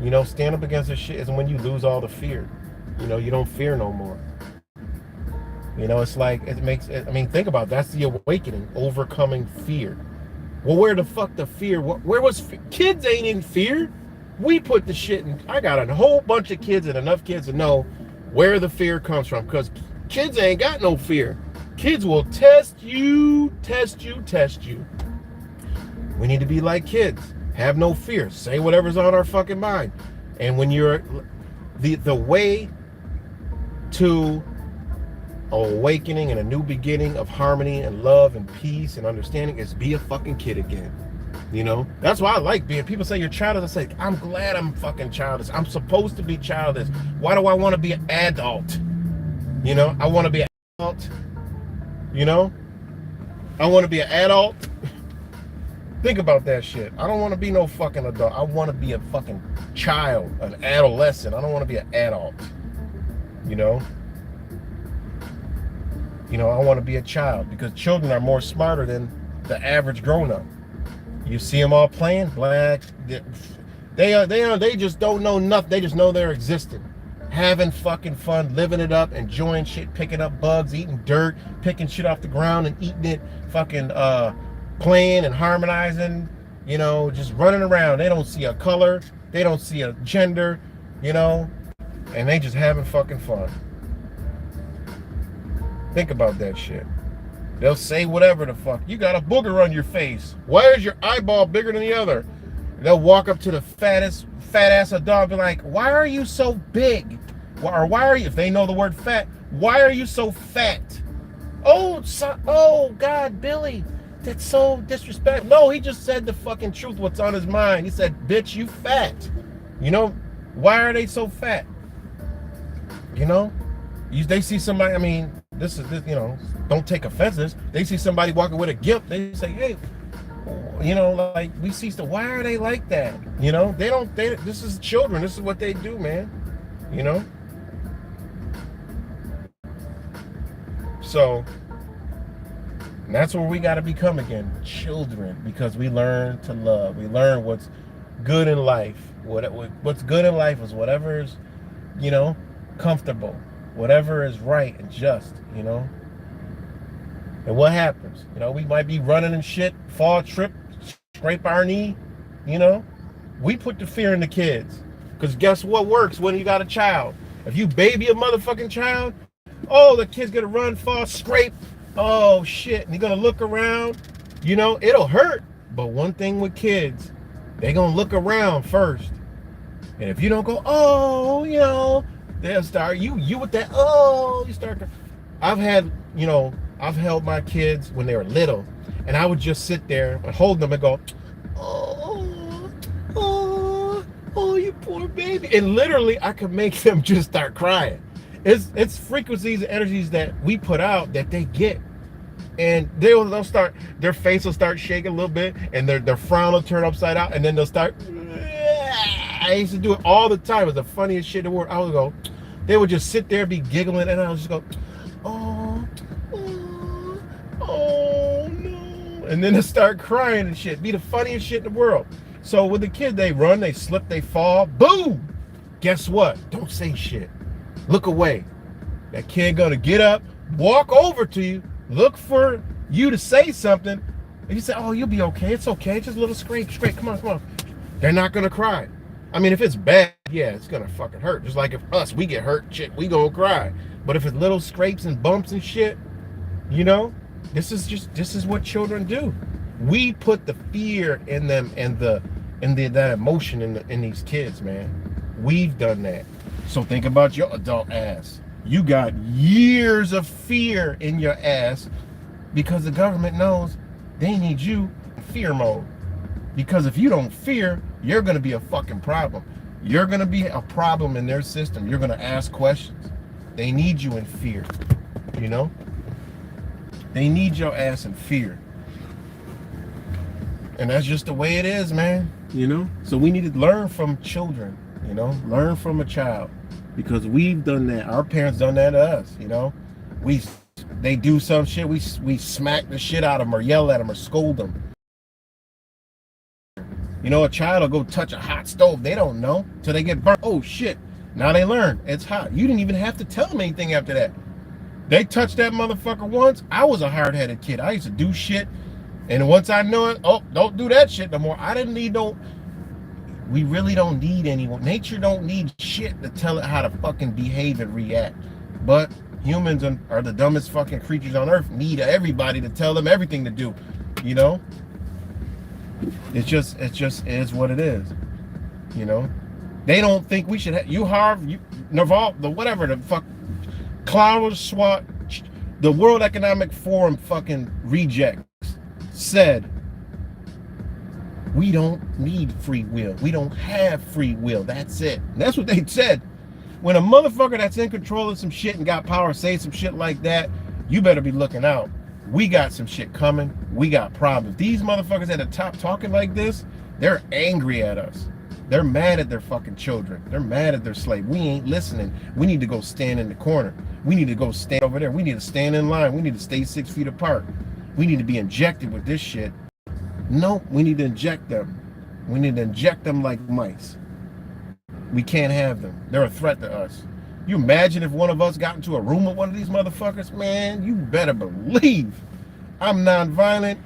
you know, stand up against this shit is when you lose all the fear. You know, you don't fear no more. You know, it's like, I mean, think about it. That's the awakening, overcoming fear. Well, where the fuck the fear? Where was fear? Kids ain't in fear. We put the shit in. I got a whole bunch of kids and enough kids to know where the fear comes from, because kids ain't got no fear. Kids will test you. We need to be like kids. Have no fear. Say whatever's on our fucking mind. And when you're the way to awakening and a new beginning of harmony and love and peace and understanding is be a fucking kid again. You know, that's why I like being. People say you're childish. I say, I'm glad I'm fucking childish. I'm supposed to be childish. Why do I want to be an adult? You know, I want to be an adult. You know, I want to be an adult. Think about that shit. I don't want to be no fucking adult. I want to be a fucking child, an adolescent. I don't want to be an adult. You know? You know, I want to be a child because children are more smarter than the average grown-up. You see them all playing black. They just don't know nothing. They just know they're existing, having fucking fun, living it up, enjoying shit, picking up bugs, eating dirt, picking shit off the ground and eating it, fucking playing and harmonizing, you know, just running around. They don't see a color, they don't see a gender, you know, and they just having fucking fun. Think about that shit. They'll say whatever the fuck. You got a booger on your face. Why is your eyeball bigger than the other? They'll walk up to the fat ass adult and be like, why are you so big? Or why are you, if they know the word fat, why are you so fat? Oh God, Billy, that's so disrespectful. No, he just said the fucking truth, what's on his mind. He said, bitch, you fat. You know, why are they so fat? You know, they see somebody, I mean, this, you know, don't take offense to this. They see somebody walking with a gimp, they say, hey, you know, like, we see stuff. Why are they like that? You know, this is children. This is what they do, man. You know? So, that's where we got to become again. Children. Because we learn to love. We learn what's good in life. What's good in life is whatever is, you know, comfortable. Whatever is right and just, you know? And what happens? You know, we might be running and shit, fall, trip, scrape our knee, you know? We put the fear in the kids. Because guess what works when you got a child? If you baby a motherfucking child, oh, the kid's gonna run, fall, scrape, oh shit, and you're gonna look around, you know, it'll hurt. But one thing with kids, they gonna look around first. And if you don't go, oh, you know, they'll start, you with that, oh, you start to, I've held my kids when they were little, and I would just sit there and hold them and go, oh, you poor baby. And literally, I could make them just start crying. It's frequencies and energies that we put out that they get. And they'll start, their face will start shaking a little bit, and their frown will turn upside out, and then they'll start, I used to do it all the time. It was the funniest shit in the world. I would go, they would just sit there, be giggling, and I would just go, oh no. And then they start crying and shit. Be the funniest shit in the world. So with the kid, they run, they slip, they fall, boom. Guess what? Don't say shit. Look away. That kid gonna get up, walk over to you, look for you to say something, and you say, oh, you'll be okay. It's okay. Just a little scrape. Come on. They're not gonna cry. I mean, if it's bad, yeah, it's gonna fucking hurt. Just like if we get hurt, shit, we gonna cry. But if it's little scrapes and bumps and shit, you know, this is what children do. We put the fear in them and that emotion in these kids, man. We've done that. So think about your adult ass. You got years of fear in your ass because the government knows they need you in fear mode. Because if you don't fear, you're gonna be a fucking problem. You're gonna be a problem in their system. You're gonna ask questions. They need you in fear, you know? They need your ass in fear. And that's just the way it is, man, you know? So we need to learn from children, you know? Learn from a child. Because we've done that. Our parents done that to us, you know? They do some shit, we smack the shit out of them or yell at them or scold them. You know, a child will go touch a hot stove. They don't know till they get burnt. Oh shit, now they learn it's hot. You didn't even have to tell them anything after that. They touched that motherfucker once. I was a hard-headed kid. I used to do shit, and once I know it, oh, don't do that shit no more. We really don't need anyone. Nature don't need shit to tell it how to fucking behave and react. But humans are the dumbest fucking creatures on earth. Need everybody to tell them everything to do, you know? It just is what it is, you know? They don't think we should have, Naval, whatever the fuck, Klaus Schwab, the World Economic Forum fucking rejects said, we don't need free will. We don't have free will. That's it. And that's what they said. When a motherfucker that's in control of some shit and got power say some shit like that, you better be looking out. we got some shit coming. We got problems. These motherfuckers at the top talking like this, they're angry at us. They're mad at their fucking children. They're mad at their slave. We ain't listening. We need to go stand in the corner. We need to go stand over there. We need to stand in line. We need to stay 6 feet apart. We need to be injected with this shit. No, we need to inject them. We need to inject them like mice. We can't have them. They're a threat to us. You imagine if one of us got into a room with one of these motherfuckers? Man, you better believe I'm nonviolent,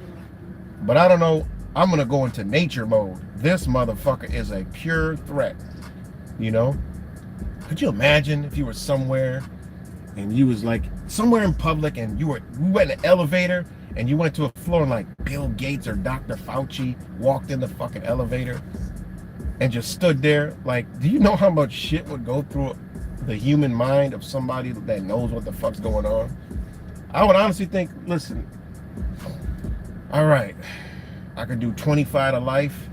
but I don't know. I'm going to go into nature mode. This motherfucker is a pure threat, you know? Could you imagine if you were somewhere and you was like somewhere in public and we went in an elevator and you went to a floor and like Bill Gates or Dr. Fauci walked in the fucking elevator and just stood there? Like, do you know how much shit would go through the human mind of somebody that knows what the fuck's going on? I would honestly think, listen, all right, I could do 25 to life.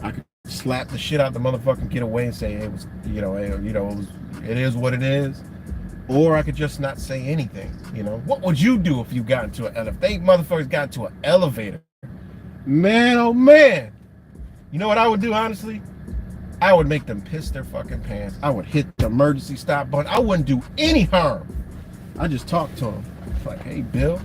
I could slap the shit out the motherfucker and get away and say it was, it is what it is. Or I could just not say anything, you know? What would you do if you got into an elevator? If they motherfuckers got into an elevator, man, oh man. You know what I would do, honestly? I would make them piss their fucking pants. I would hit the emergency stop button. I wouldn't do any harm. I just talk to them. Like, hey, Bill.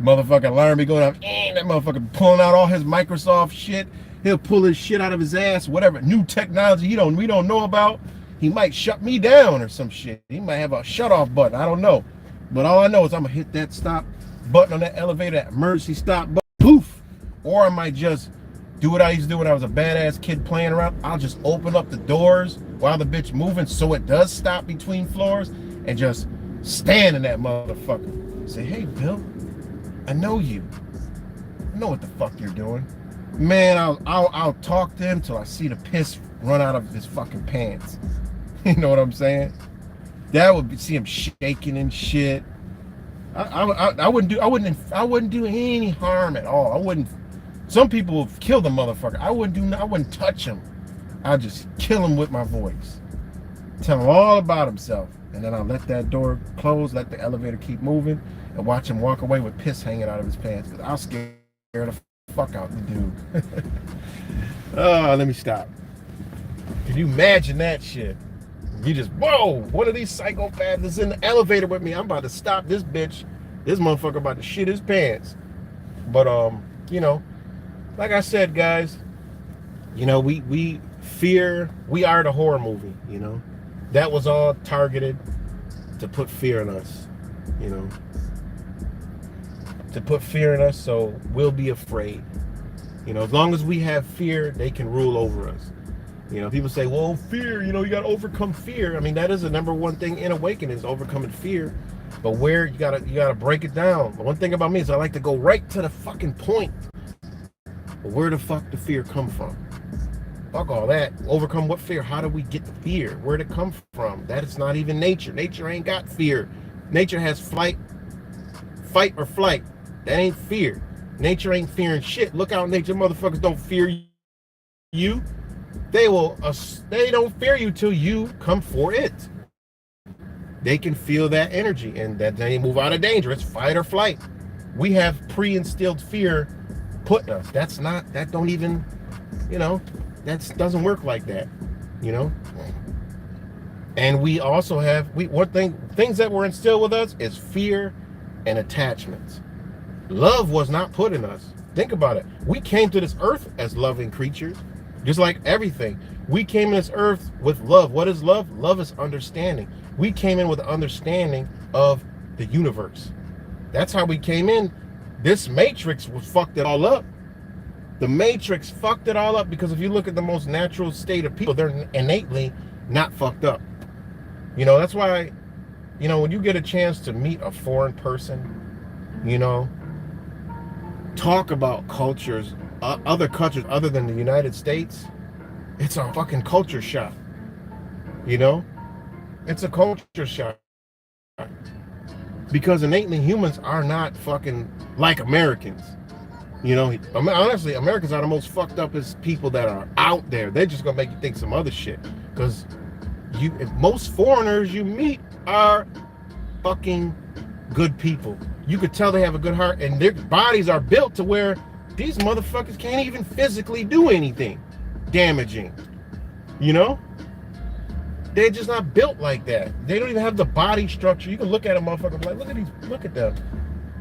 Motherfucker alarm be going off. That motherfucker pulling out all his Microsoft shit. He'll pull his shit out of his ass. Whatever new technology we don't know about. He might shut me down or some shit. He might have a shut off button. I don't know. But all I know is I'm gonna hit that stop button on that elevator, that emergency stop button. Poof. Or I might just do what I used to do when I was a badass kid playing around. I'll just open up the doors while the bitch moving so it does stop between floors and just stand in that motherfucker. Say, hey, Bill. I know you. I know what the fuck you're doing. Man, I'll talk to him till I see the piss run out of his fucking pants. You know what I'm saying? That would be, see him shaking and shit. I wouldn't do any harm at all. I wouldn't. Some people would kill the motherfucker. I wouldn't touch him. I'd just kill him with my voice. Tell him all about himself. And then I'll let that door close, let the elevator keep moving, and watch him walk away with piss hanging out of his pants. Because I'll scare the fuck out the dude. Oh, let me stop. Can you imagine that shit? You just, whoa, one of these psychopaths is in the elevator with me. I'm about to stop this bitch. This motherfucker about to shit his pants. But, like I said, guys, we fear, we are the horror movie, That was all targeted to put fear in us, To put fear in us so we'll be afraid. As long as we have fear, they can rule over us. People say, well, fear, you got to overcome fear. I mean, that is the number one thing in awakening is overcoming fear. But where you gotta break it down. The one thing about me is I like to go right to the fucking point. But where the fuck the fear come from? Fuck all that. Overcome what fear? How do we get the fear? Where'd it come from? That is not even nature. Nature ain't got fear. Nature has fight or flight. That ain't fear. Nature ain't fearing shit. Look out, nature motherfuckers don't fear you. They don't fear you till you come for it. They can feel that energy and that they move out of danger. It's fight or flight. We have pre-instilled fear put in us. That doesn't work like that, And we also have, things that were instilled with us is fear and attachments. Love was not put in us. Think about it. We came to this earth as loving creatures, just like everything. We came to this earth with love. What is love? Love is understanding. We came in with an understanding of the universe. That's how we came in. This matrix fucked it all up. The matrix fucked it all up because if you look at the most natural state of people, they're innately not fucked up. That's why, when you get a chance to meet a foreign person, talk about cultures, other cultures other than the United States, it's a fucking culture shock. It's a culture shock. Because innately humans are not fucking like Americans. Honestly, Americans are the most fucked up as people that are out there. They're just gonna make you think some other shit. Because most foreigners you meet are fucking good people. You could tell they have a good heart, and their bodies are built to where these motherfuckers can't even physically do anything damaging. You know? They're just not built like that. They don't even have the body structure. You can look at a motherfucker like, look at them.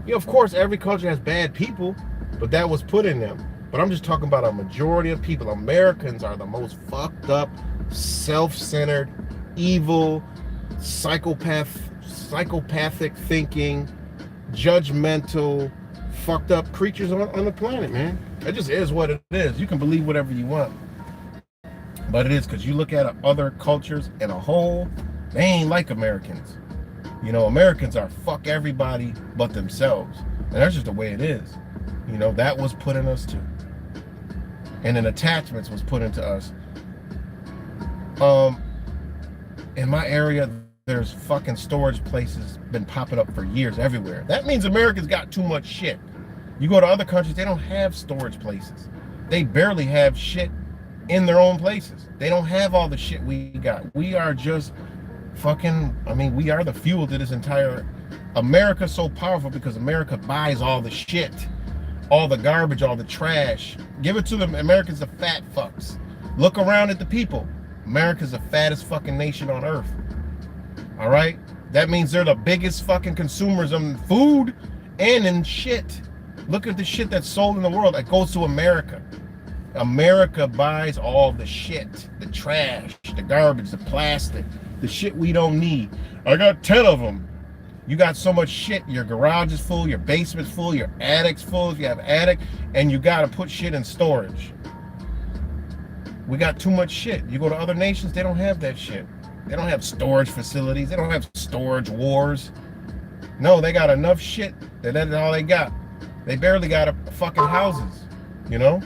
You know, of course, every culture has bad people, but that was put in them. But I'm just talking about a majority of people. Americans are the most fucked up, self-centered, evil, psychopathic thinking, judgmental, fucked up creatures on the planet, man. It just is what it is. You can believe whatever you want. But it is, because you look at other cultures in a whole, they ain't like Americans. You know, Americans are fuck everybody but themselves. And that's just the way it is. You know, that was put in us too. And then attachments was put into us. In my area, there's fucking storage places been popping up for years everywhere. That means Americans got too much shit. You go to other countries, they don't have storage places. They barely have shit in their own places. They don't have all the shit we got. We are just fucking, I mean, we are the fuel to this entire, America's so powerful because America buys all the shit, all the garbage, all the trash. Give it to them. America's the fat fucks. Look around at the people. America's the fattest fucking nation on earth. All right? That means they're the biggest fucking consumers of food and in shit. Look at the shit that's sold in the world that goes to America. America buys all the shit, the trash, the garbage, the plastic, the shit we don't need. I got 10 of them. You got so much shit. Your garage is full, your basement's full, your attic's full if you have an attic, and you got to put shit in storage. We got too much shit. You go to other nations, they don't have that shit. They don't have storage facilities. They don't have storage wars. No, they got enough shit that that's all they got. They barely got fucking houses, you know?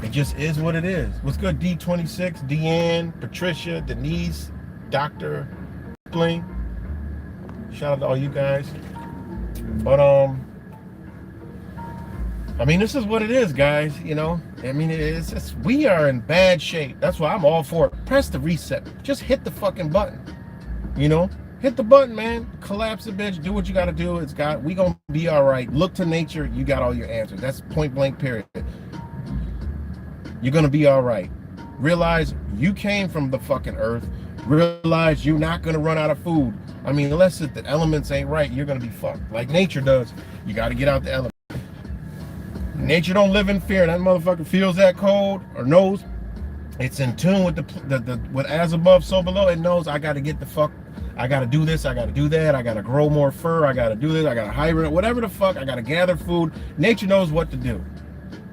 It just is what it is. What's good, D26, Deanne, Patricia, Denise, Dr. Bling. Shout out to all you guys. But I mean, this is what it is, guys. You know, I mean, it's just, we are in bad shape. That's why I'm all for it. Press the reset. Just hit the fucking button. You know, hit the button, man. Collapse the bitch. Do what you got to do. We gonna be all right. Look to nature. You got all your answers. That's point blank. Period. You're gonna be all right. Realize you came from the fucking earth. Realize you're not gonna run out of food. I mean, unless the elements ain't right, you're gonna be fucked. Like nature does. You got to get out the elements. Nature don't live in fear. That motherfucker feels that cold or knows it's in tune with the with as above, so below. It knows I got to get the fuck. I got to do this. I got to do that. I got to grow more fur. I got to do this. I got to hibernate. Whatever the fuck. I got to gather food. Nature knows what to do.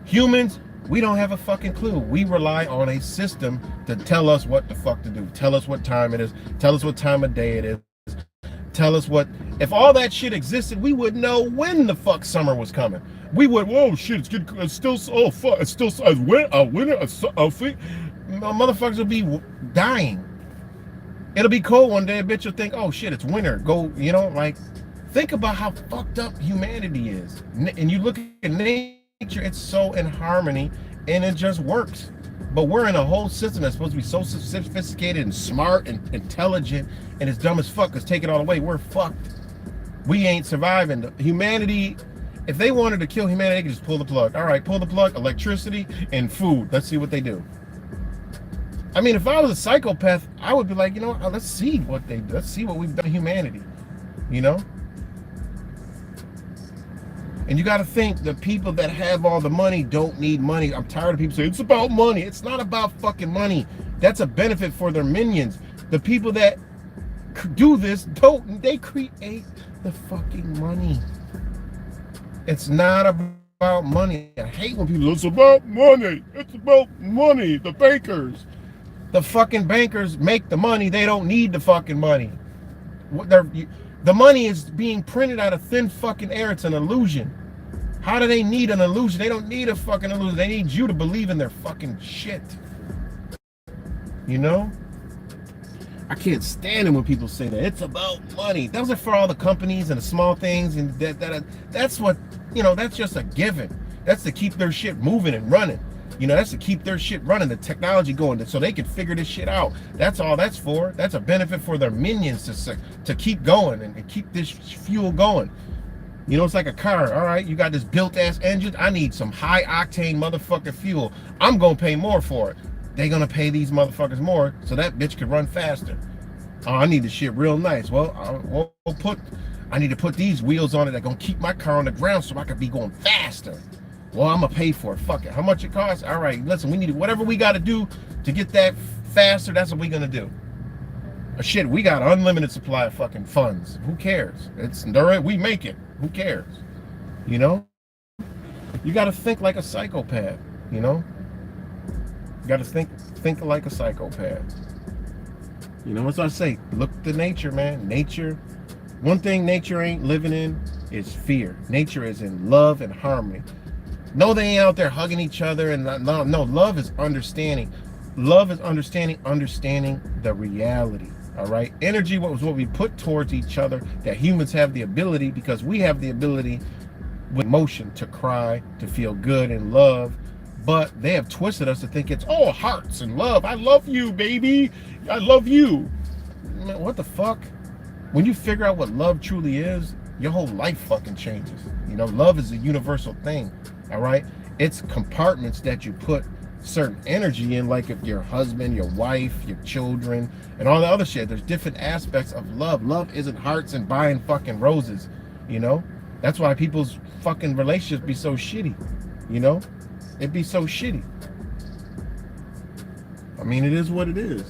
Humans, we don't have a fucking clue. We rely on a system to tell us what the fuck to do. Tell us what time it is. Tell us what time of day it is. Tell us what. If all that shit existed, we would know when the fuck summer was coming. We would. Whoa, shit! It's still. Oh fuck! It's still a winter. Motherfuckers will be dying. It'll be cold one day. A bitch will think, oh shit, it's winter. Go. You know, like, think about how fucked up humanity is. And you look at nature, it's so in harmony, and it just works. But we're in a whole system that's supposed to be so sophisticated and smart and intelligent, and it's dumb as fuck, because take it all away, we're fucked. We ain't surviving. Humanity, if they wanted to kill humanity, they could just pull the plug. All right, pull the plug, electricity and food. Let's see what they do. I mean, if I was a psychopath, I would be like, you know, let's see what they do. Let's see what we've done to humanity, you know? And you got to think, the people that have all the money don't need money. I'm tired of people saying, it's about money. It's not about fucking money. That's a benefit for their minions. The people that do this, they create the fucking money. It's not about money. I hate when people say, it's about money. It's about money. The bankers. The fucking bankers make the money. They don't need the fucking money. The money is being printed out of thin fucking air. It's an illusion. How do they need an illusion? They don't need a fucking illusion. They need you to believe in their fucking shit. You know? I can't stand it when people say that. It's about money. Those are for all the companies and the small things. And that's what, you know, that's just a given. That's to keep their shit moving and running. You know, that's to keep their shit running, the technology going, so they can figure this shit out. That's all that's for. That's a benefit for their minions to keep going and keep this fuel going. You know, it's like a car. All right, you got this built-ass engine. I need some high-octane motherfucking fuel. I'm going to pay more for it. They're going to pay these motherfuckers more so that bitch can run faster. Oh, I need the shit real nice. Well, I need to put these wheels on it that going to keep my car on the ground so I can be going faster. Well, I'm going to pay for it. Fuck it. How much it costs? All right, listen, we need whatever we got to do to get that faster, that's what we're going to do. Shit, we got an unlimited supply of fucking funds. Who cares? We make it. Who cares? You know? You got to think like a psychopath, you know? You got to think like a psychopath. You know, as I say, look to nature, man. Nature, one thing nature ain't living in is fear. Nature is in love and harmony. No, they ain't out there hugging each other. And no, love is understanding. Love is understanding the reality. All right, energy what we put towards each other, that humans have the ability, because we have the ability with emotion to cry, to feel good and love, but they have twisted us to think it's all hearts and love. I love you, baby. I love you. Man, what the fuck? When you figure out what love truly is, your whole life fucking changes. You know, love is a universal thing. All right, it's compartments that you put certain energy in, like if your husband, your wife, your children, and all the other shit. There's different aspects of love. Love isn't hearts and buying fucking roses, you know? That's why people's fucking relationships be so shitty, you know? It'd be so shitty. I mean, it is what it is.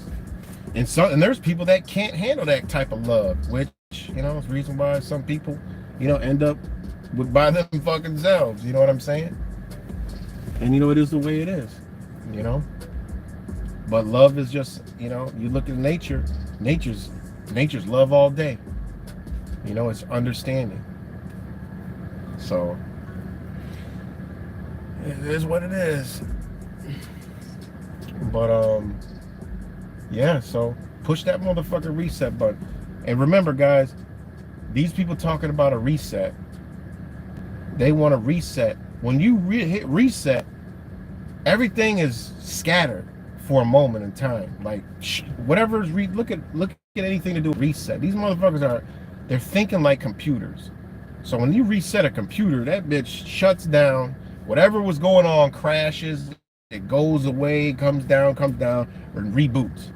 And there's people that can't handle that type of love, which, you know, is the reason why some people, you know, end up by them fucking selves, you know what I'm saying? And you know, it is the way it is. You know, but love is just, you know, you look at nature's love all day. You know, it's understanding. So it is what it is. But yeah, so push that motherfucking reset button. And remember, guys, these people talking about a reset, they want to reset. When you hit reset, everything is scattered for a moment in time. Like whatever is look at anything to do with reset. These motherfuckers they're thinking like computers. So when you reset a computer, that bitch shuts down. Whatever was going on crashes. It goes away, comes down, and reboots.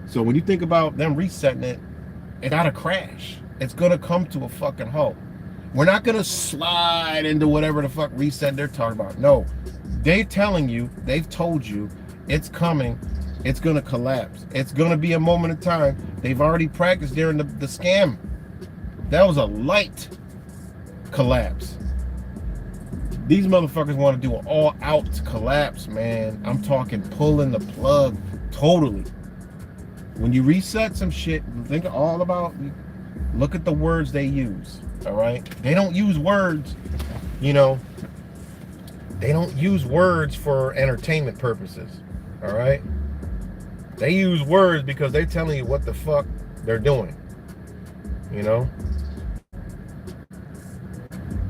So when you think about them resetting it, it gotta crash. It's gonna come to a fucking halt. We're not gonna slide into whatever the fuck reset they're talking about. No. They've told you it's coming, it's gonna collapse. It's gonna be a moment of time. They've already practiced during the scam. That was a light collapse. These motherfuckers want to do an all-out collapse, man. I'm talking pulling the plug totally. When you reset some shit, think all about, look at the words they use, all right? They don't use words, you know, they don't use words for entertainment purposes, all right? They use words because they're telling you what the fuck they're doing, you know?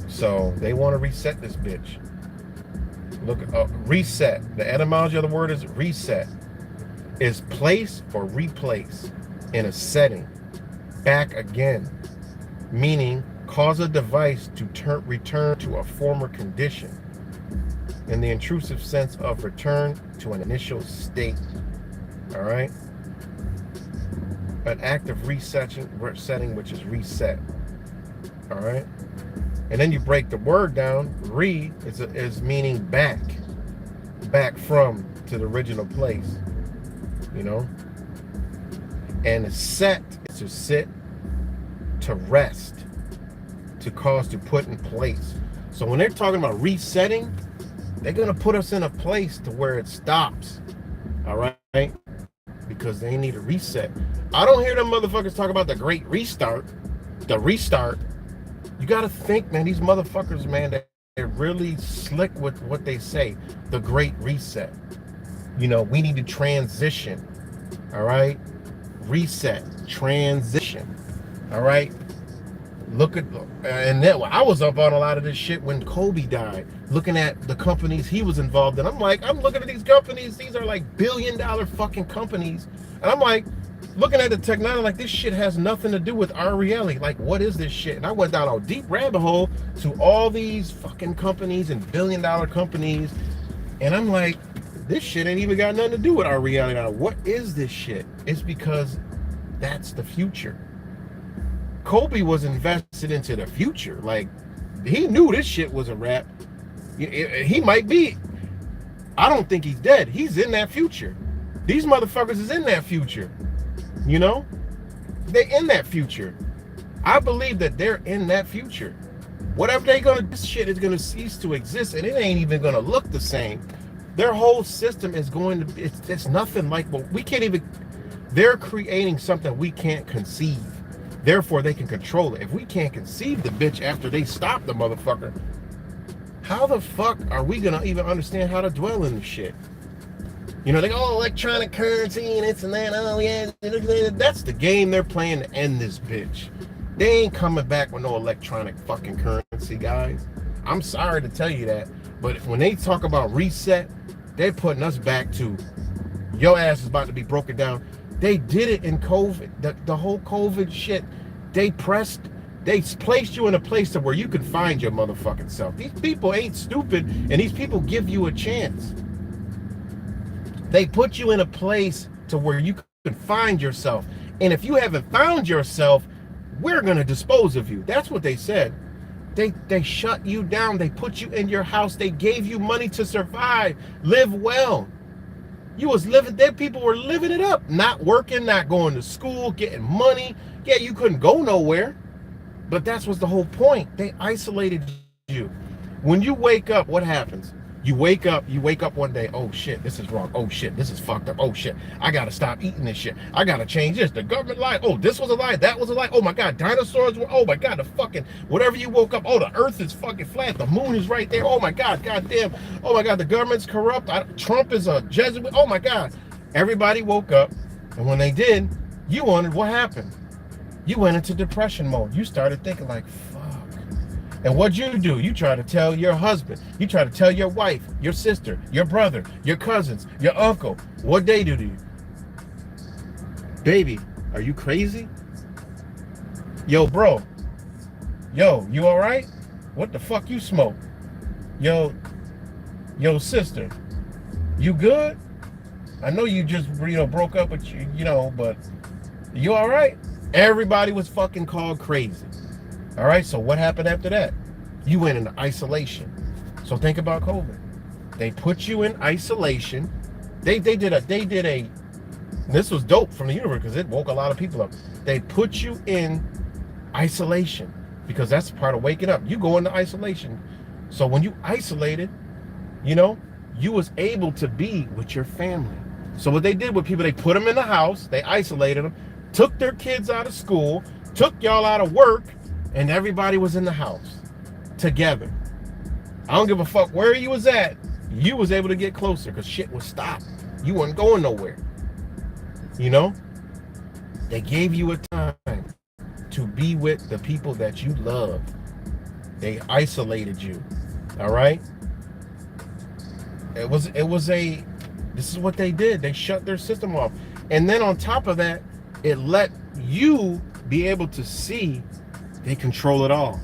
So they want to reset this bitch. Look, reset. The etymology of the word is reset. Is place or replace in a setting. Back again. Meaning cause a device to return to a former condition. In the intrusive sense of return to an initial state. All right? An act of resetting, which is reset. All right? And then you break the word down. Re is meaning back from to the original place, you know. And set is to sit, to rest, to cause to put in place. So when they're talking about resetting, they're gonna put us in a place to where it stops, all right? Because they need a reset. I don't hear them motherfuckers talk about the great restart, the restart. You got to think, man, these motherfuckers, man, they're really slick with what they say. The great reset. You know, we need to transition. All right? Reset. Transition. All right? Look at, and then I was up on a lot of this shit when Kobe died, looking at the companies he was involved in. I'm looking at these companies, these are like billion-dollar fucking companies. And I'm like, looking at the technology, like this shit has nothing to do with our reality. Like, what is this shit? And I went down a deep rabbit hole to all these fucking companies and billion-dollar companies. And I'm like, this shit ain't even got nothing to do with our reality now. What is this shit? It's because that's the future. Kobe was invested into the future. Like, he knew this shit was a wrap. He might be. I don't think he's dead. He's in that future. These motherfuckers is in that future. You know? They in that future. I believe that they're in that future. Whatever they gonna, this shit is gonna cease to exist, and it ain't even gonna look the same. Their whole system is going to, it's nothing like what we can't even, they're creating something we can't conceive. Therefore, they can control it. If we can't conceive the bitch after they stop the motherfucker, how the fuck are we gonna even understand how to dwell in this shit? You know, they go, oh, electronic currency and it's and that, oh yeah, that's the game they're playing to end this bitch. They ain't coming back with no electronic fucking currency, guys. I'm sorry to tell you that, but when they talk about reset, they're putting us back to, your ass is about to be broken down. They did it in COVID, the whole COVID shit. They placed you in a place to where you can find your motherfucking self. These people ain't stupid, and these people give you a chance. They put you in a place to where you can find yourself. And if you haven't found yourself, we're gonna dispose of you. That's what they said. They shut you down. They put you in your house. They gave you money to survive, live well. You was living there. People were living it up, not working, not going to school, getting money. Yeah, you couldn't go nowhere, but that was the whole point. They isolated you. When you wake up, what happens? You wake up one day, oh shit, this is wrong. Oh shit, this is fucked up. Oh shit, I gotta stop eating this shit. I gotta change this. The government lied. Oh, this was a lie. That was a lie. Oh my God, dinosaurs were, oh my God, the fucking, whatever you woke up, oh, the earth is fucking flat. The moon is right there. Oh my God, goddamn. Oh my God, the government's corrupt. Trump is a Jesuit. Oh my God. Everybody woke up, and when they did, you wondered what happened. You went into depression mode. You started thinking like, fuck. And what'd you do? You try to tell your husband. You try to tell your wife, your sister, your brother, your cousins, your uncle. What they do to you? Baby, are you crazy? Yo, bro. Yo, you all right? What the fuck you smoke? Yo, sister. You good? I know you just, broke up with you, but you all right? Everybody was fucking called crazy. All right, so what happened after that? You went into isolation. So think about COVID. They put you in isolation. They did a, this was dope from the universe because it woke a lot of people up. They put you in isolation because that's part of waking up. You go into isolation. So when you isolated, you was able to be with your family. So what they did with people, they put them in the house, they isolated them, took their kids out of school, took y'all out of work, and everybody was in the house together. I don't give a fuck where you was at. You was able to get closer because shit was stopped. You weren't going nowhere. They gave you a time to be with the people that you love. They isolated you. All right? This is what they did. They shut their system off. And then on top of that, it let you be able to see they control it all.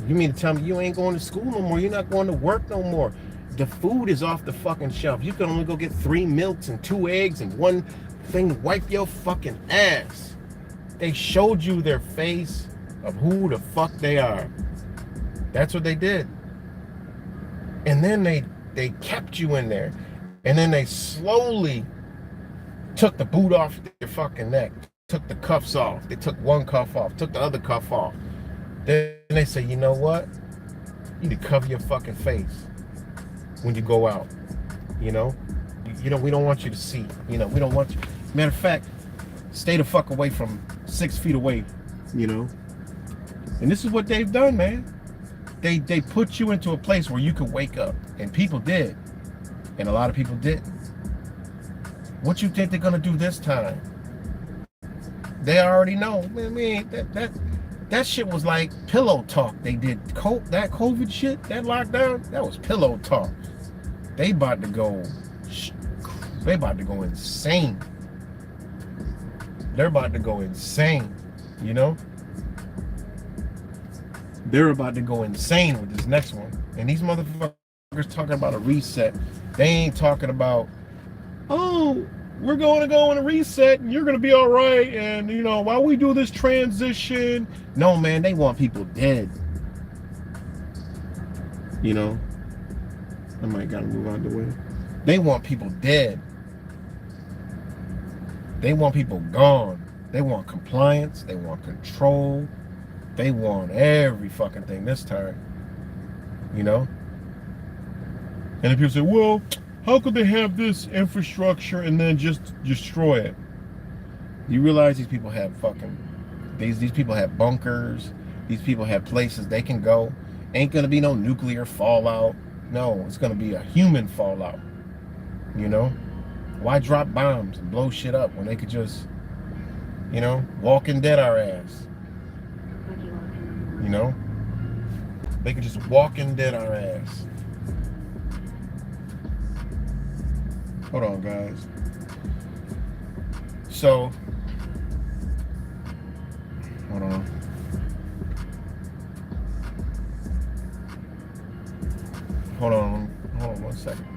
You mean to tell me you ain't going to school no more? You're not going to work no more. The food is off the fucking shelf. You can only go get 3 milks and 2 eggs and 1 thing. Wipe your fucking ass. They showed you their face of who the fuck they are. That's what they did. And then they kept you in there. And then they slowly took the boot off your fucking neck. Took the cuffs off. They took 1 cuff off, took the other cuff off. Then they say, you know what? You need to cover your fucking face when you go out. We don't want you to see. We don't want you. Matter of fact, stay the fuck away from 6 feet away. And this is what they've done, man. They put you into a place where you could wake up, and people did, and a lot of people didn't. What you think they're gonna do this time? They already know. Man, that shit was like pillow talk. They did that COVID shit, that lockdown, that was pillow talk. They about to go insane. They're about to go insane, you know? They're about to go insane with this next one. And these motherfuckers talking about a reset. They ain't talking about, oh, we're going to go in a reset and you're going to be all right. And, you know, while we do this transition. No, man, they want people dead. You know? I might got to move out the way. They want people dead. They want people gone. They want compliance. They want control. They want every fucking thing this time. You know? And if people say, well, how could they have this infrastructure and then just destroy it? You realize these people have these people have bunkers. These people have places they can go. Ain't gonna be no nuclear fallout. No, it's gonna be a human fallout. You know? Why drop bombs and blow shit up when they could just, you know, Walking Dead our ass? You know? They could just Walking Dead our ass. Hold on, guys. So, hold on. Hold on 1 second.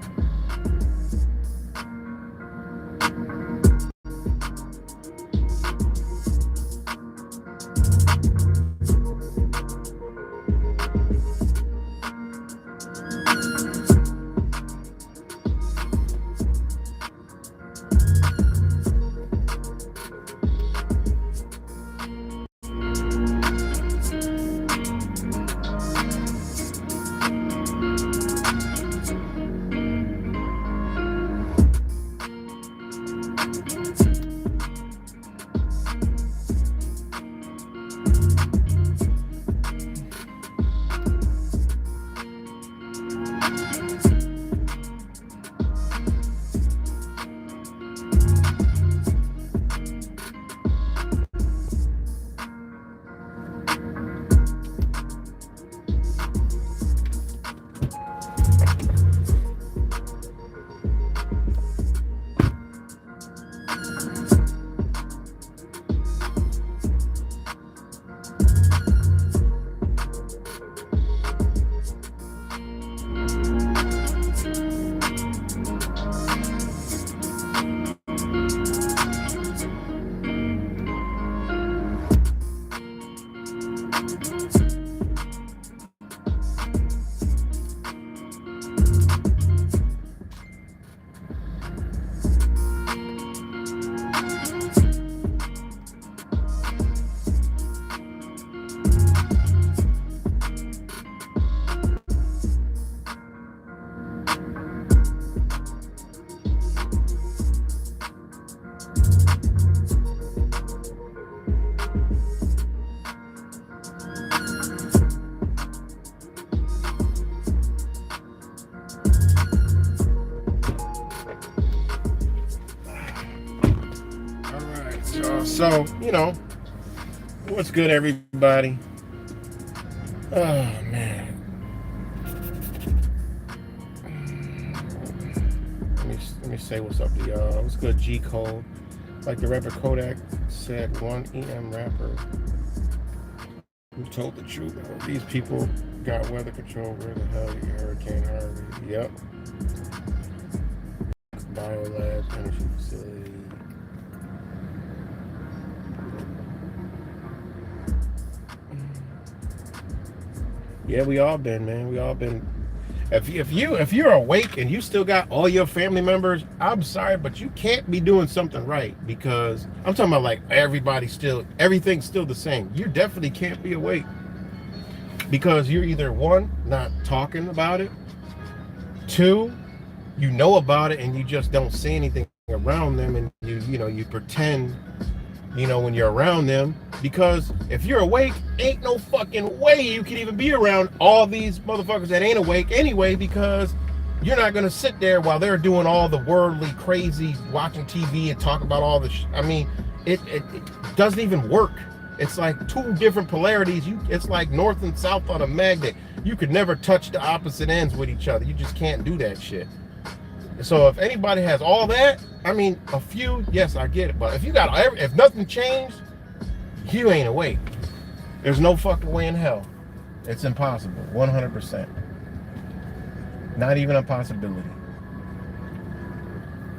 So, you know, what's good, everybody? Oh, man. Let me say what's up to y'all. What's good, G. Cole? Like the rapper Kodak said, one EM rapper who told the truth. These people got weather control. Where the hell is Hurricane Harvey? Yep. Biolab energy facility. Yeah, we all been, man. We all been. If you're awake and you still got all your family members, I'm sorry, but you can't be doing something right, because I'm talking about like everything's still the same. You definitely can't be awake, because you're either one, not talking about it, two, you know about it and you just don't say anything around them, and you pretend, when you're around them, because if you're awake, ain't no fucking way you can even be around all these motherfuckers that ain't awake anyway, because you're not gonna sit there while they're doing all the worldly crazy, watching TV and talk about all the I mean, it doesn't even work. It's like two different polarities. It's like north and south on a magnet. You could never touch the opposite ends with each other. You just can't do that shit. So if anybody has all that, I mean, a few, yes, I get it. But if nothing changed, you ain't awake. There's no fucking way in hell. It's impossible, 100%. Not even a possibility.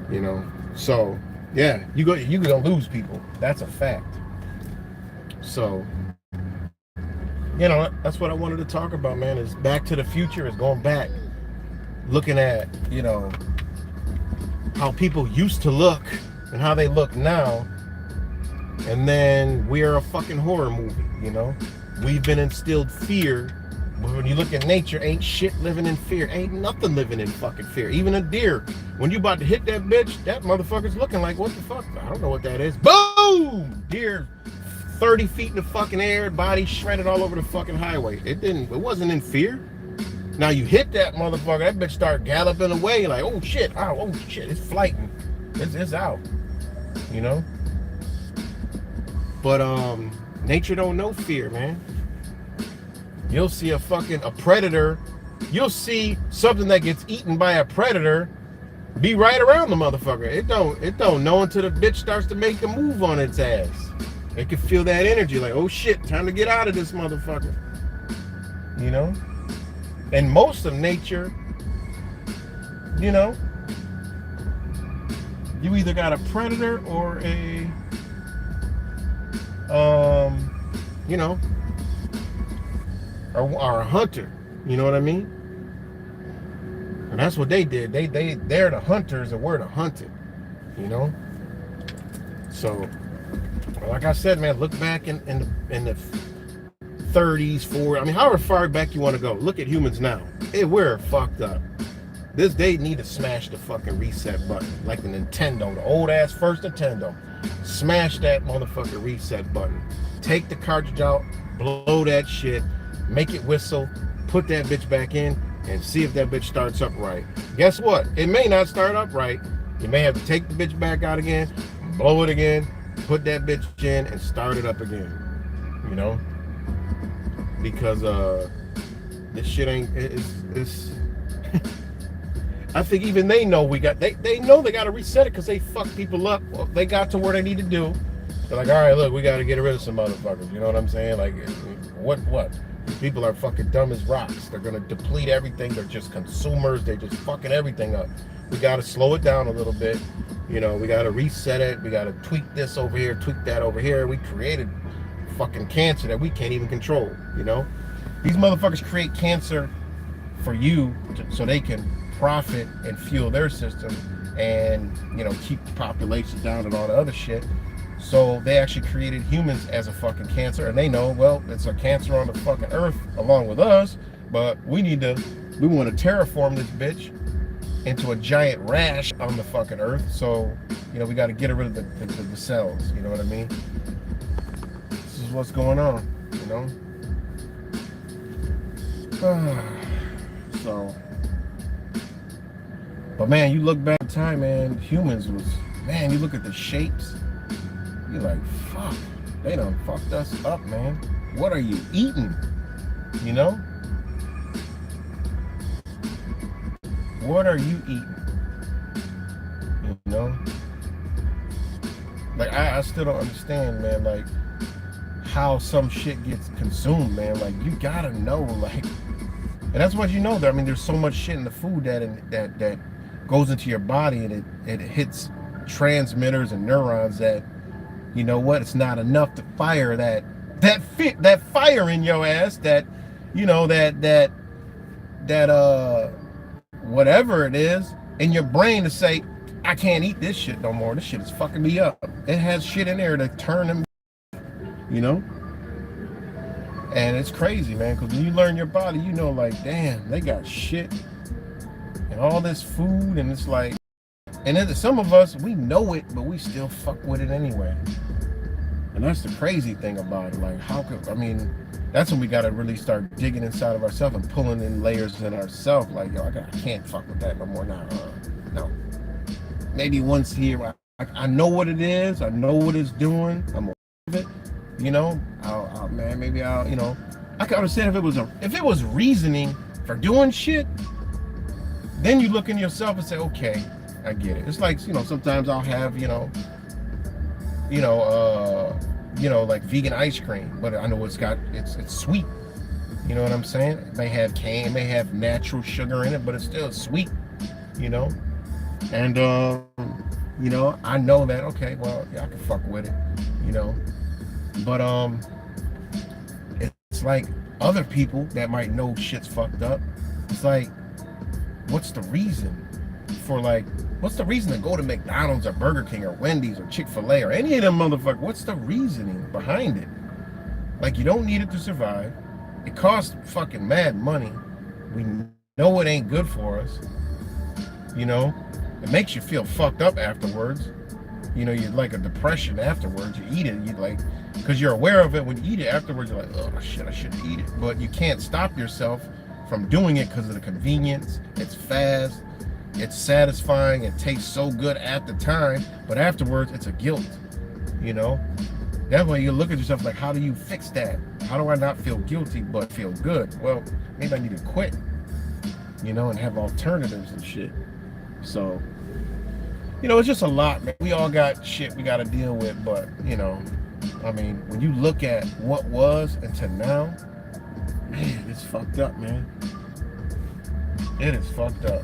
You know, so yeah, you're gonna lose people. That's a fact. So, you know, that's what I wanted to talk about, man. Is Back to the Future, is going back, looking at, you know, how people used to look and how they look now. And then we are a fucking horror movie, you know? We've been instilled fear. But when you look at nature, ain't shit living in fear. Ain't nothing living in fucking fear. Even a deer. When you about to hit that bitch, that motherfucker's looking like, what the fuck? I don't know what that is. Boom! Deer 30 feet in the fucking air, body shredded all over the fucking highway. It wasn't in fear. Now you hit that motherfucker, that bitch start galloping away like, oh shit, it's flighting. It's out. You know? But nature don't know fear, man. You'll see a predator. You'll see something that gets eaten by a predator be right around the motherfucker. It don't know until the bitch starts to make a move on its ass. It can feel that energy like, oh shit, time to get out of this motherfucker. You know? And most of nature, you know, you either got a predator or a you know, or a hunter, you know what I mean? And that's what they did. They're the hunters and we're the hunted, you know? So, like I said, man, look back in the 30s, 40s, I mean, however far back you want to go. Look at humans now. We're fucked up. They need to smash the fucking reset button, like the Nintendo, the old ass first Nintendo. Smash that motherfucking reset button. Take the cartridge out, blow that shit, make it whistle, put that bitch back in, and see if that bitch starts up right. Guess what? It may not start up right. You may have to take the bitch back out again, blow it again, put that bitch in, and start it up again. You know? Because this shit ain't, it's I think even they know they know they gotta reset it because they fuck people up. Well, they got to where they need to do. They're like, all right, look, we gotta get rid of some motherfuckers. You know what I'm saying? Like, what? People are fucking dumb as rocks. They're gonna deplete everything. They're just consumers. They're just fucking everything up. We gotta slow it down a little bit. You know, we gotta reset it. We gotta tweak this over here, tweak that over here. We created fucking cancer that we can't even control. You know, these motherfuckers create cancer for you so they can profit and fuel their system and, you know, keep the population down and all the other shit. So they actually created humans as a fucking cancer, and they know, well, it's a cancer on the fucking earth along with us, but we want to terraform this bitch into a giant rash on the fucking earth. So, you know, we got to get rid of the cells. You know what I mean? This is what's going on, you know? So, but man, you look back in time, man, humans was, man, you look at the shapes, you're like, fuck, they done fucked us up, man. What are you eating? You know? What are you eating? You know? Like, I still don't understand, man, like, how some shit gets consumed, man. Like, you gotta know, like, and that's what you know. I mean, there's so much shit in the food that goes into your body, and it hits transmitters and neurons that, you know what, it's not enough to fire that fire in your ass, that, you know, that whatever it is in your brain to say, I can't eat this shit no more. This shit is fucking me up. It has shit in there to turn them, you know? And it's crazy, man, because when you learn your body, you know, like, damn, they got shit and all this food, and it's like, and then some of us, we know it, but we still fuck with it anyway. And that's the crazy thing about it. Like, how could, I mean, that's when we got to really start digging inside of ourselves and pulling in layers in ourselves. Like, yo, I can't fuck with that no more now. No. Maybe once here, I know what it is. I know what it's doing. I'm aware of it. You know, man, maybe I'll, you know, I could understand if it was reasoning for doing shit, then you look in yourself and say, okay, I get it. It's like, you know, sometimes I'll have, like vegan ice cream, but I know it's sweet. You know what I'm saying? It may have cane, it may have natural sugar in it, but it's still sweet, you know? And, you know, I know that, okay, well, yeah, I can fuck with it, you know? But, it's like other people that might know shit's fucked up. It's like, what's the reason to go to McDonald's or Burger King or Wendy's or Chick-fil-A or any of them motherfuckers? What's the reasoning behind it? Like, you don't need it to survive. It costs fucking mad money. We know it ain't good for us. You know, it makes you feel fucked up afterwards. You know, you're like a depression afterwards. You eat it, you like, because you're aware of it. When you eat it afterwards, you're like, oh shit, I shouldn't eat it. But you can't stop yourself from doing it because of the convenience. It's fast. It's satisfying. It tastes so good at the time, but afterwards, it's a guilt. You know, that way you look at yourself like, how do you fix that? How do I not feel guilty but feel good? Well, maybe I need to quit. You know, and have alternatives and shit. So, you know, it's just a lot, man. We all got shit we got to deal with, but, you know, I mean, when you look at what was until now, man, it's fucked up, man. It is fucked up.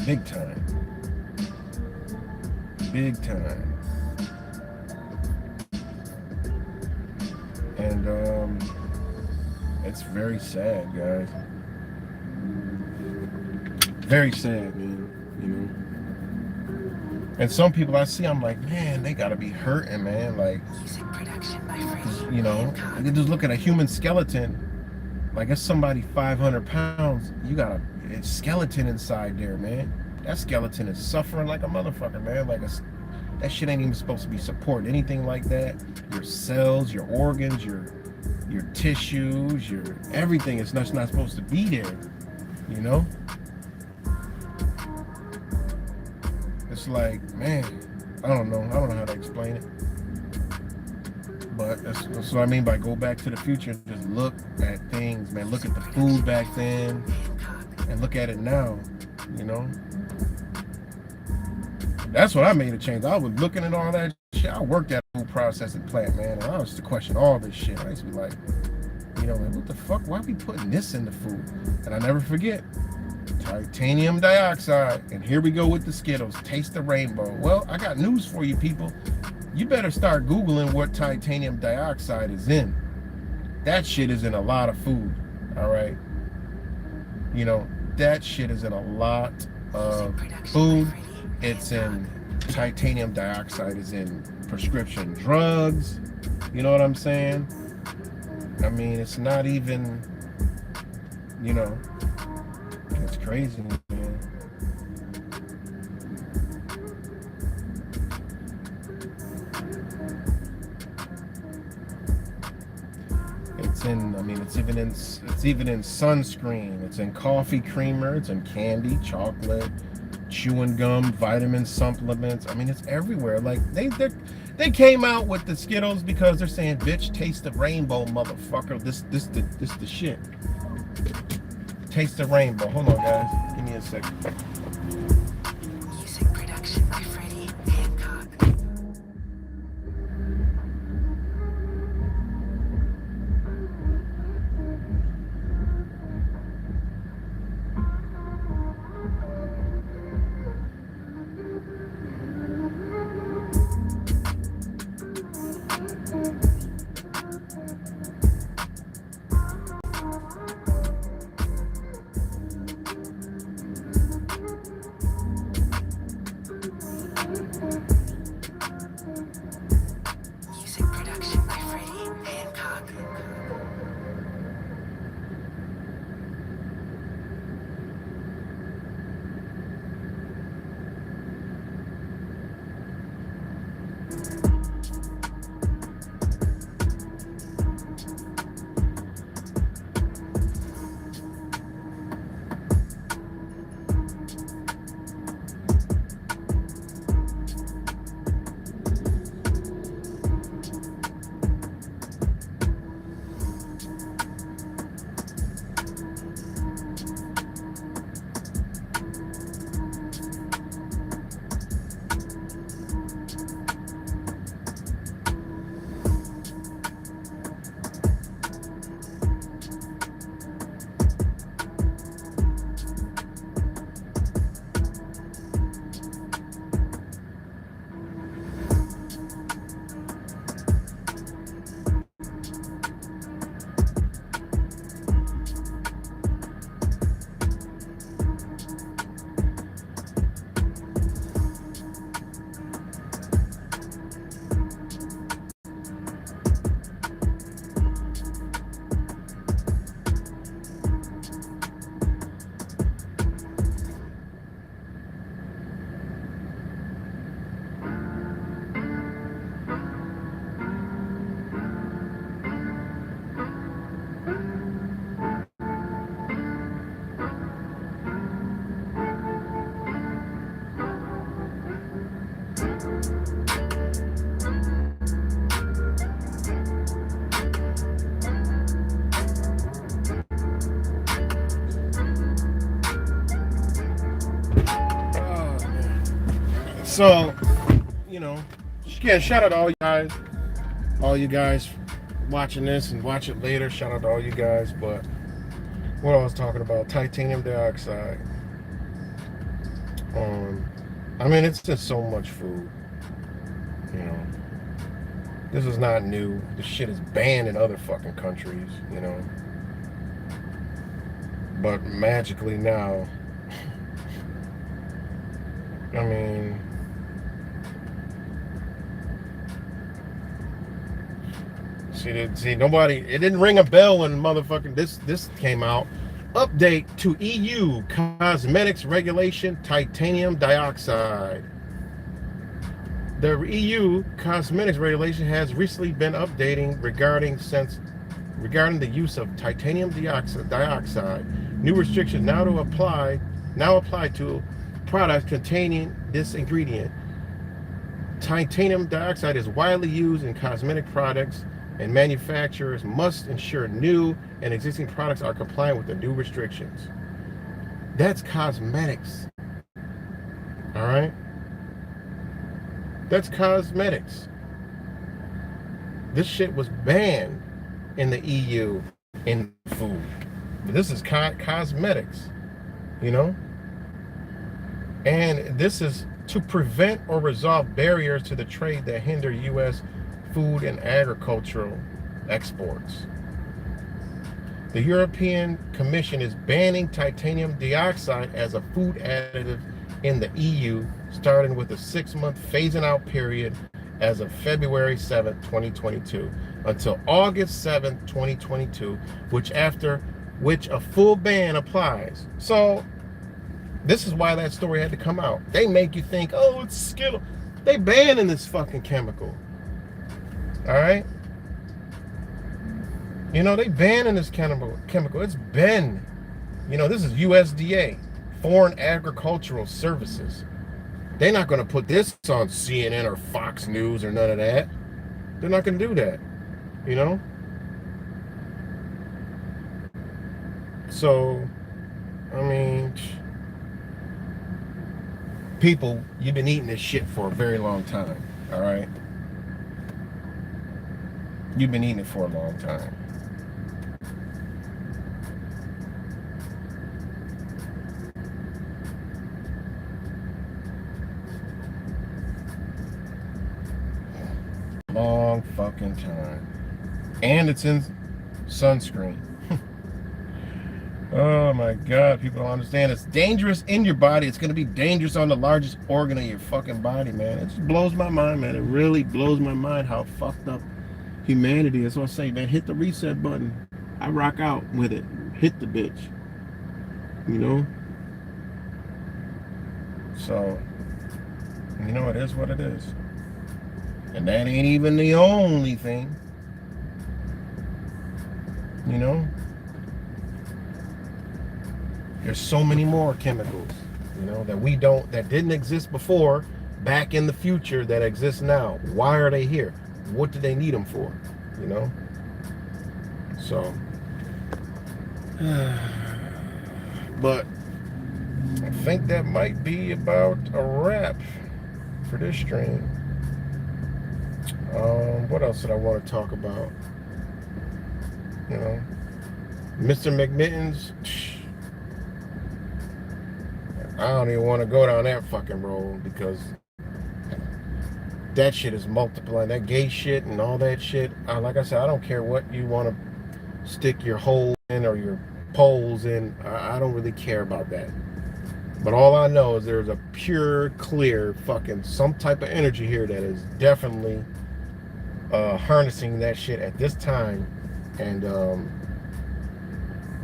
Big time. Big time. And, it's very sad, guys. Very sad, man, you know. And some people I see, I'm like, man, they gotta be hurting, man. Like, you know, you just look at a human skeleton. Like, it's somebody 500 pounds. You got a skeleton inside there, man. That skeleton is suffering like a motherfucker, man. Like, that shit ain't even supposed to be supporting anything like that. Your cells, your organs, your tissues, your everything is not supposed to be there, you know? It's like, man, I don't know how to explain it. But that's what I mean by go back to the future. Just look at things, man. Look at the food back then and look at it now, you know? That's what I made a change. I was looking at all that shit. I worked at a food processing plant, man, and I used to question all this shit. I used to be like, you know, like, what the fuck? Why are we putting this in the food? And I never forget. Titanium dioxide. And here we go with the Skittles. Taste the rainbow. Well, I got news for you people. You better start Googling what titanium dioxide is in. That shit is in a lot of food. All right. You know, that shit is in a lot of food. It's in titanium dioxide is in prescription drugs. You know what I'm saying? I mean, it's not even, you know, it's crazy, man. It's in, I mean, it's even in sunscreen. It's in coffee creamer. It's in candy, chocolate, chewing gum, vitamin supplements. I mean, it's everywhere. Like they came out with the Skittles because they're saying, "Bitch, taste the rainbow, motherfucker. This the shit. Taste the rainbow." Hold on, guys. Give me a second. Music production by Freddie Hancock. So, you know, again, shout out to all you guys watching this and watch it later. Shout out to all you guys. But what I was talking about, titanium dioxide. I mean, it's just so much food. You know, this is not new. This shit is banned in other fucking countries. You know, but magically now, I mean. See, nobody. It didn't ring a bell when motherfucking this came out. Update to EU cosmetics regulation: titanium dioxide. The EU cosmetics regulation has recently been updating regarding the use of titanium dioxide. New restrictions now apply to products containing this ingredient. Titanium dioxide is widely used in cosmetic products, and manufacturers must ensure new and existing products are compliant with the new restrictions. That's cosmetics. All right? That's cosmetics. This shit was banned in the EU in food. But this is cosmetics, you know? And this is to prevent or resolve barriers to the trade that hinder U.S. food and agricultural exports. The European Commission is banning titanium dioxide as a food additive in the EU, starting with a 6-month phasing out period as of February 7, 2022, until August 7, 2022, which a full ban applies. So this is why that story had to come out. They make you think, oh, it's Skittle. They banning this fucking chemical. All right? You know, they banning this chemical. It's been, you know, this is USDA, Foreign Agricultural Services. They're not going to put this on CNN or Fox News or none of that. They're not going to do that, you know? So, I mean, people, you've been eating this shit for a very long time, all right? You've been eating it for a long time. Long fucking time. And it's in sunscreen. Oh my God, people don't understand. It's dangerous in your body. It's going to be dangerous on the largest organ of your fucking body, man. It just blows my mind, man. It really blows my mind how fucked up humanity is. So I say, man, hit the reset button. I rock out with it. Hit the bitch. You know? So, you know, it is what it is. And that ain't even the only thing. You know? There's so many more chemicals, you know, that didn't exist before, back in the future, that exist now. Why are they here? What do they need them for? You know? So, but I think that might be about a wrap for this stream. What else did I want to talk about? You know, Mr. McMittens. I don't even want to go down that fucking road because that shit is multiplying. That gay shit and all that shit. Like I said, I don't care what you want to stick your hole in or your poles in. I don't really care about that. But all I know is there's a pure, clear fucking some type of energy here that is definitely harnessing that shit at this time and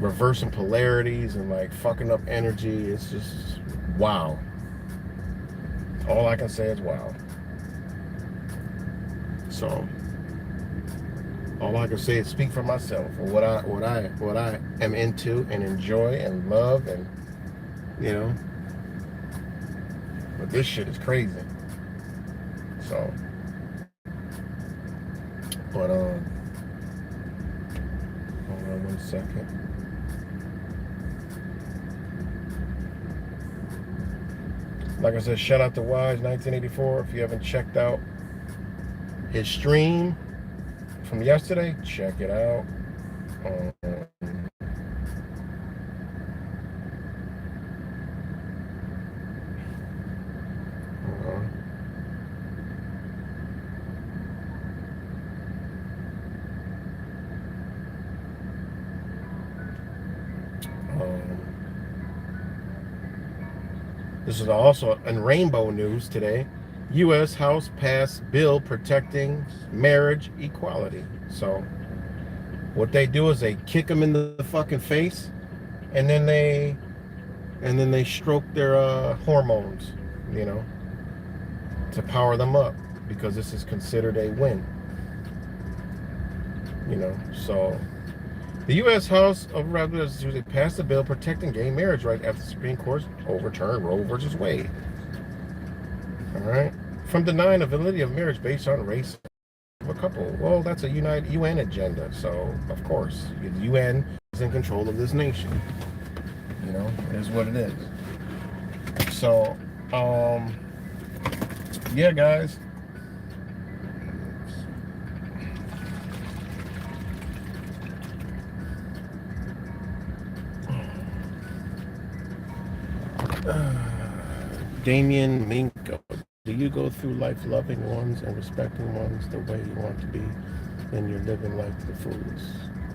reversing polarities and like fucking up energy. It's just wow. All I can say is wow. So all I can say is speak for myself or what I am into and enjoy and love, and you know. But this shit is crazy. So, but hold on 1 second. Like I said, shout out to Wise 1984. If you haven't checked out his stream from yesterday, check it out. This is also in Rainbow News today. U.S. House passed bill protecting marriage equality. So what they do is they kick them in the fucking face, and then they stroke their hormones, you know, to power them up, because this is considered a win. You know, so the U.S. House of Representatives passed a bill protecting gay marriage right after the Supreme Court overturned Roe versus Wade. All right, from denying the validity of marriage based on race of a couple. Well, that's a UN agenda, so of course the UN is in control of this nation. You know, it is what it is. So, yeah, guys. Damien Minko, do you go through life loving ones and respecting ones the way you want to be, and you're living life to the fullest?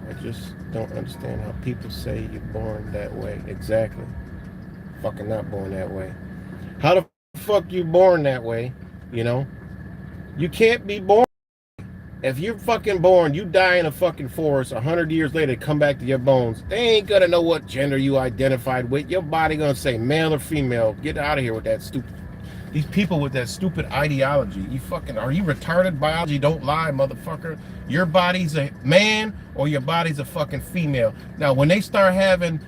I just don't understand how people say you're born that way. Exactly. Fucking not born that way. How the fuck you born that way? You know? You can't be born. If you're fucking born, you die in a fucking forest, 100 years later, come back to your bones. They ain't gonna know what gender you identified with. Your body gonna say male or female. Get out of here with that stupid. These people with that stupid ideology. You fucking, are you retarded? Biology don't lie, motherfucker. Your body's a man or your body's a fucking female. Now, when they start having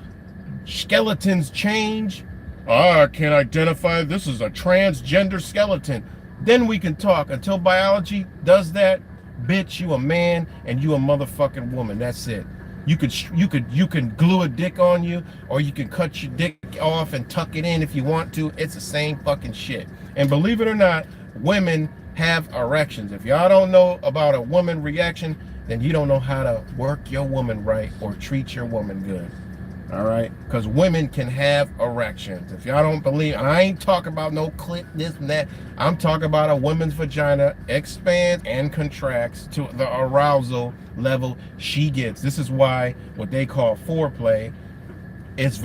skeletons change, I can't identify, this is a transgender skeleton. Then we can talk. Until biology does that, bitch, you a man and you a motherfucking woman. That's it. You can glue a dick on you, or you can cut your dick off and tuck it in if you want to. It's the same fucking shit. And believe it or not, women have erections. If y'all don't know about a woman reaction, then you don't know how to work your woman right or treat your woman good. All right, because women can have erections. If y'all don't believe, I ain't talking about no clit, this and that. I'm talking about a woman's vagina expands and contracts to the arousal level she gets. This is why what they call foreplay is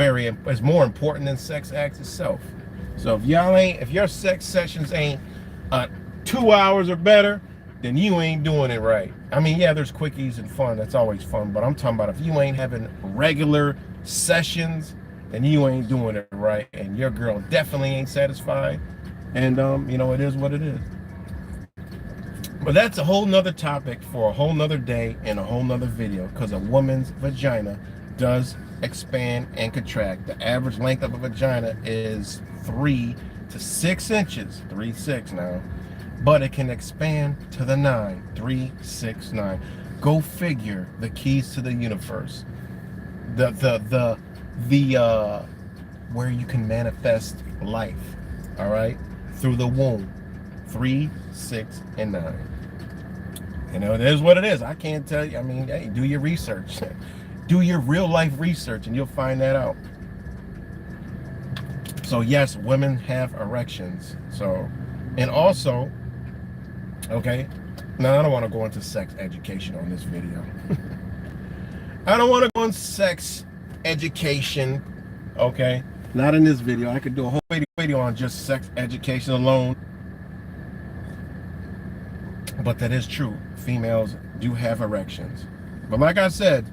more important than sex acts itself. So if your sex sessions ain't 2 hours or better, then you ain't doing it right. I mean, yeah, there's quickies and fun. That's always fun. But I'm talking about if you ain't having regular sessions, then you ain't doing it right. And your girl definitely ain't satisfied. And, you know, it is what it is. But that's a whole nother topic for a whole nother day and a whole nother video, because a woman's vagina does expand and contract. The average length of a vagina is 3 to 6 inches. 3-6 now. But it can expand to the 9. 3, 6, 9. Go figure. The keys to the universe. The where you can manifest life. All right, through the womb. 3, 6, and 9. You know, it is what it is. I can't tell you. I mean, hey, do your research. Do your real life research, and you'll find that out. So yes, women have erections. So, and also. Okay, now I don't want to go into sex education on this video. I don't want to go into sex education, okay? Not in this video. I could do a whole video on just sex education alone. But that is true. Females do have erections. But like I said,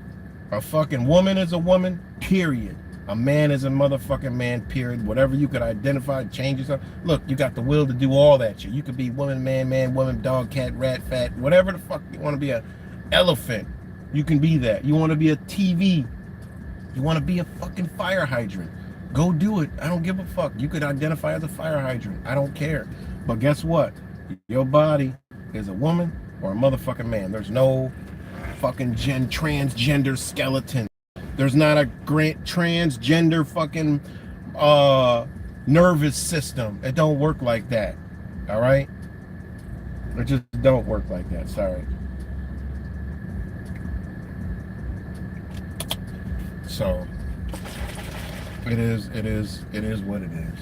a fucking woman is a woman, period. A man is a motherfucking man, period. Whatever you could identify, change yourself. Look, you got the will to do all that shit. You could be woman, man, woman, dog, cat, rat, fat, whatever the fuck. You want to be an elephant, you can be that. You want to be a TV, you want to be a fucking fire hydrant, go do it. I don't give a fuck. You could identify as a fire hydrant. I don't care. But guess what? Your body is a woman or a motherfucking man. There's no fucking transgender skeleton. There's not a transgender fucking nervous system. It don't work like that. All right? It just don't work like that. Sorry. So it is what it is.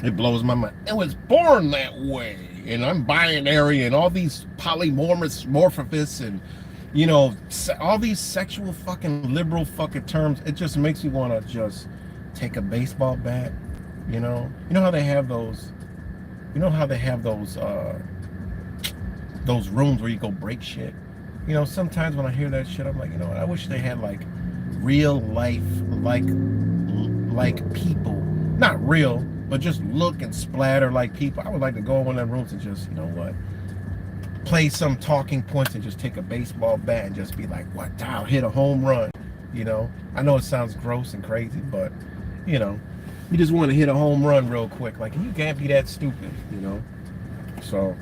It blows my mind. It was born that way, and I'm binary, and all these polymorphists, and you know, all these sexual fucking liberal fucking terms. It just makes me want to just take a baseball bat. You know how they have those. You know how they have those rooms where you go break shit. You know, sometimes when I hear that shit, I'm like, you know what? I wish they had like real life, like people, not real, but just look and splatter like people. I would like to go in one of them rooms and just, you know what, play some talking points and just take a baseball bat and just be like, what, I'll hit a home run. You know, I know it sounds gross and crazy, but you know, you just want to hit a home run real quick. Like, you can't be that stupid, you know. So,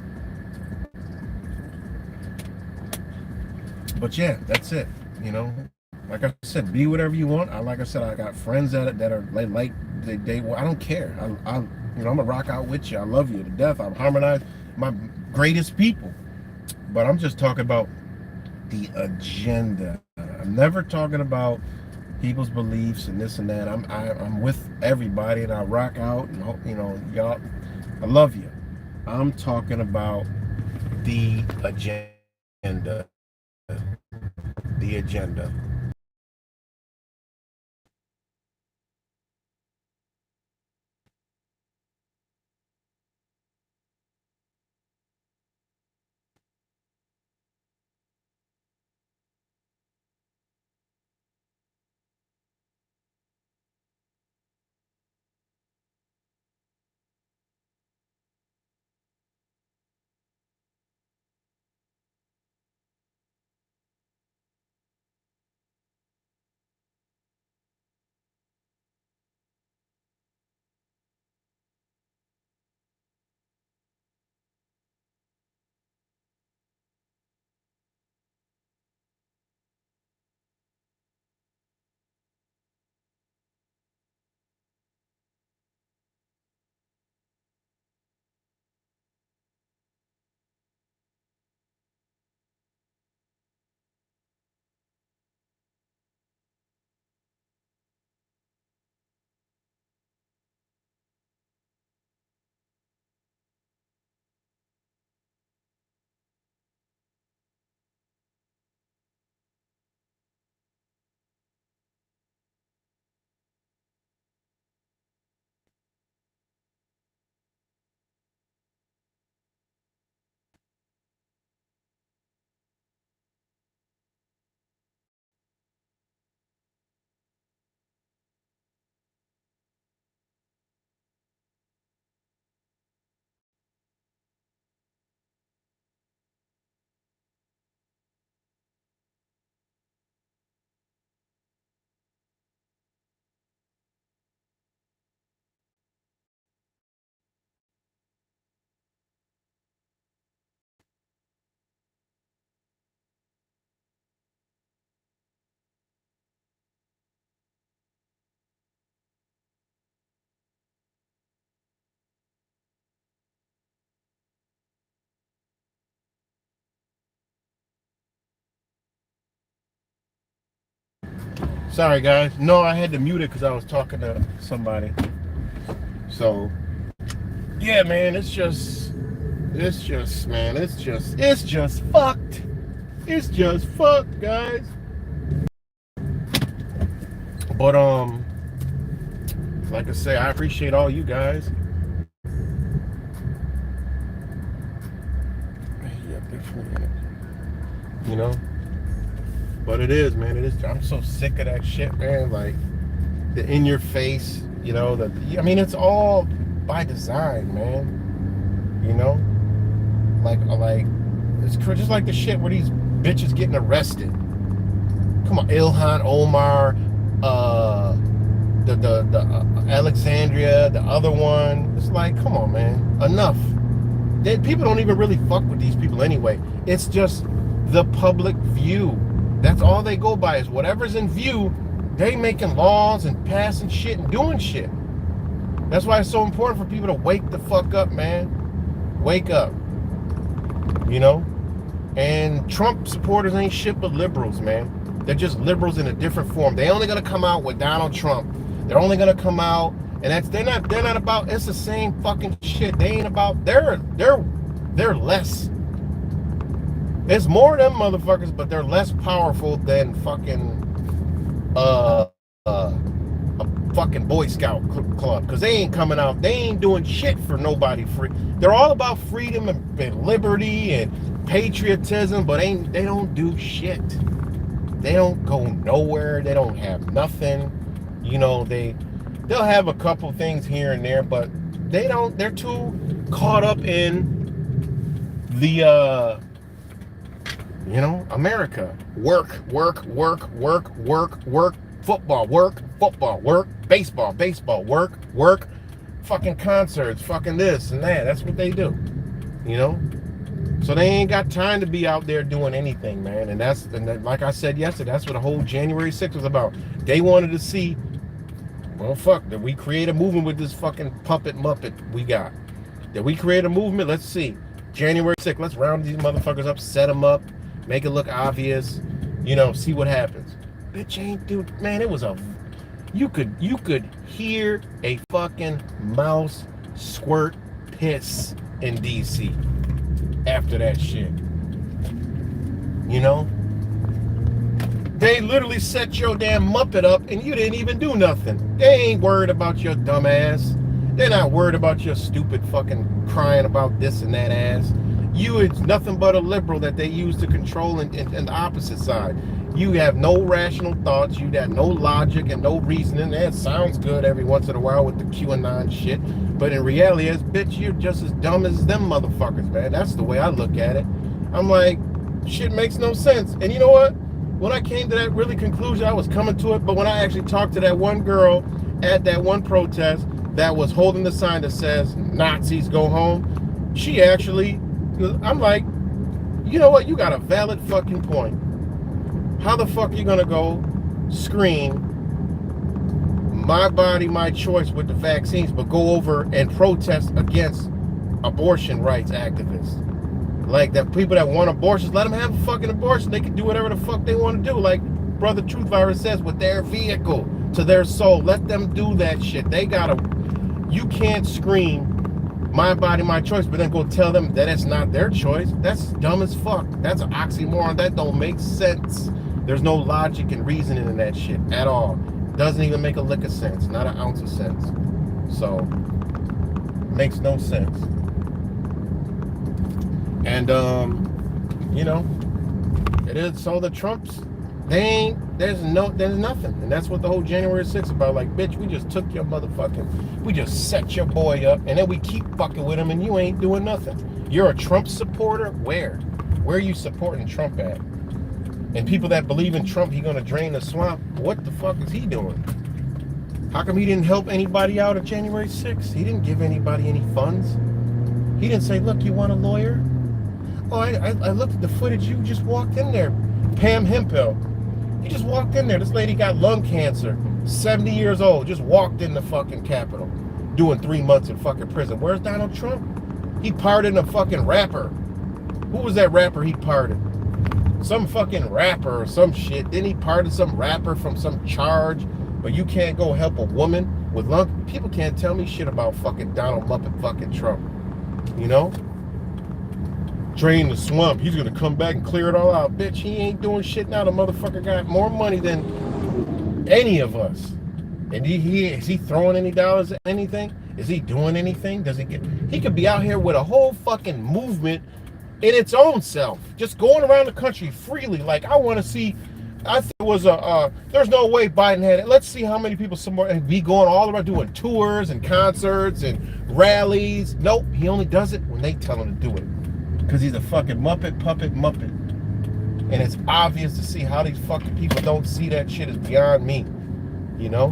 but yeah, that's it. You know, like I said, be whatever you want. Like I said, I got friends that are like they I don't care. I you know, I'm gonna rock out with you. I love you to death. I'm harmonize my greatest people. But I'm just talking about the agenda. I'm never talking about people's beliefs and this and that. I'm with everybody, and I rock out, and you know, y'all, I love you. I'm talking about the agenda. The agenda. Sorry, guys. No, I had to mute it because I was talking to somebody. So, yeah, man, it's just fucked. It's just fucked, guys. But, like I say, I appreciate all you guys. You know? But it is, man. It is. I'm so sick of that shit, man. Like, the in your face, you know, I mean, it's all by design, man. You know? Like, it's just like the shit where these bitches getting arrested. Come on, Ilhan Omar, the Alexandria, the other one. It's like, come on, man. Enough. People don't even really fuck with these people anyway. It's just the public view. That's all they go by, is whatever's in view. They making laws and passing shit and doing shit. That's why it's so important for people to wake the fuck up, man. Wake up. You know? And Trump supporters ain't shit but liberals, man. They're just liberals in a different form. They're only gonna come out with Donald Trump. They're only gonna come out, and they're not about. It's the same fucking shit. They ain't about. They're less. There's more of them motherfuckers, but they're less powerful than fucking a fucking Boy Scout club, because they ain't coming out. They ain't doing shit for nobody free. They're all about freedom and liberty and patriotism, but they don't do shit. They don't go nowhere. They don't have nothing. You know, they'll have a couple things here and there, but they're too caught up in the you know, America. Work, football, work, baseball, work, fucking concerts, fucking this and that. That's what they do. You know? So they ain't got time to be out there doing anything, man. And like I said yesterday, that's what the whole January 6th was about. They wanted to see, well, fuck, did we create a movement with this fucking puppet muppet we got? Did we create a movement? Let's see. January 6th, let's round these motherfuckers up, set them up, make it look obvious, you know, see what happens. Bitch ain't, dude, man, it was you could hear a fucking mouse squirt piss in DC after that shit. You know? They literally set your damn Muppet up and you didn't even do nothing. They ain't worried about your dumb ass. They're not worried about your stupid fucking crying about this and that ass. You is nothing but a liberal that they use to control and the opposite side. You have no rational thoughts. You got no logic and no reasoning. It sounds good every once in a while with the QAnon shit. But in reality, bitch, you're just as dumb as them motherfuckers, man. That's the way I look at it. I'm like, shit makes no sense. And you know what? When I came to that really conclusion, I was coming to it. But when I actually talked to that one girl at that one protest that was holding the sign that says, Nazis go home, she actually, I'm like, you know what? You got a valid fucking point. How the fuck are you gonna go scream my body, my choice with the vaccines, but go over and protest against abortion rights activists? Like, that people that want abortions, let them have a fucking abortion. They can do whatever the fuck they want to do. Like Brother Truth Virus says, with their vehicle to their soul. Let them do that shit. You can't scream my body, my choice, but then go tell them that it's not their choice. That's dumb as fuck. That's an oxymoron. That don't make sense. There's no logic and reasoning in that shit at all. Doesn't even make a lick of sense. Not an ounce of sense. So, makes no sense. And, you know, it is. So the Trumps, there's nothing. And that's what the whole January 6th about. Like, bitch, we just took your we just set your boy up, and then we keep fucking with him, and you ain't doing nothing. You're a Trump supporter? Where are you supporting Trump at? And people that believe in Trump, he gonna drain the swamp, what the fuck is he doing? How come he didn't help anybody out at January 6th? He didn't give anybody any funds. He didn't say, look, you want a lawyer? Oh, I looked at the footage. You just walked in there. Pam Hempel. You just walked in there. This lady got lung cancer. 70 years old. Just walked in the fucking Capitol. Doing 3 months in fucking prison. Where's Donald Trump? He pardoned a fucking rapper. Who was that rapper he pardoned? Some fucking rapper or some shit. Then he pardoned some rapper from some charge. But you can't go help a woman with lung. People can't tell me shit about fucking Donald Muppet fucking Trump. You know? Drain the swamp. He's gonna come back and clear it all out. Bitch, he ain't doing shit now. The motherfucker got more money than any of us. And is he throwing any dollars at anything? Is he doing anything? He could be out here with a whole fucking movement in its own self, just going around the country freely. Like, I want to see. I think it was there's no way Biden had it. Let's see how many people somewhere and be going all around doing tours and concerts and rallies. Nope, he only does it when they tell him to do it. Because he's a fucking puppet. And it's obvious to see how these fucking people don't see that shit is beyond me. You know?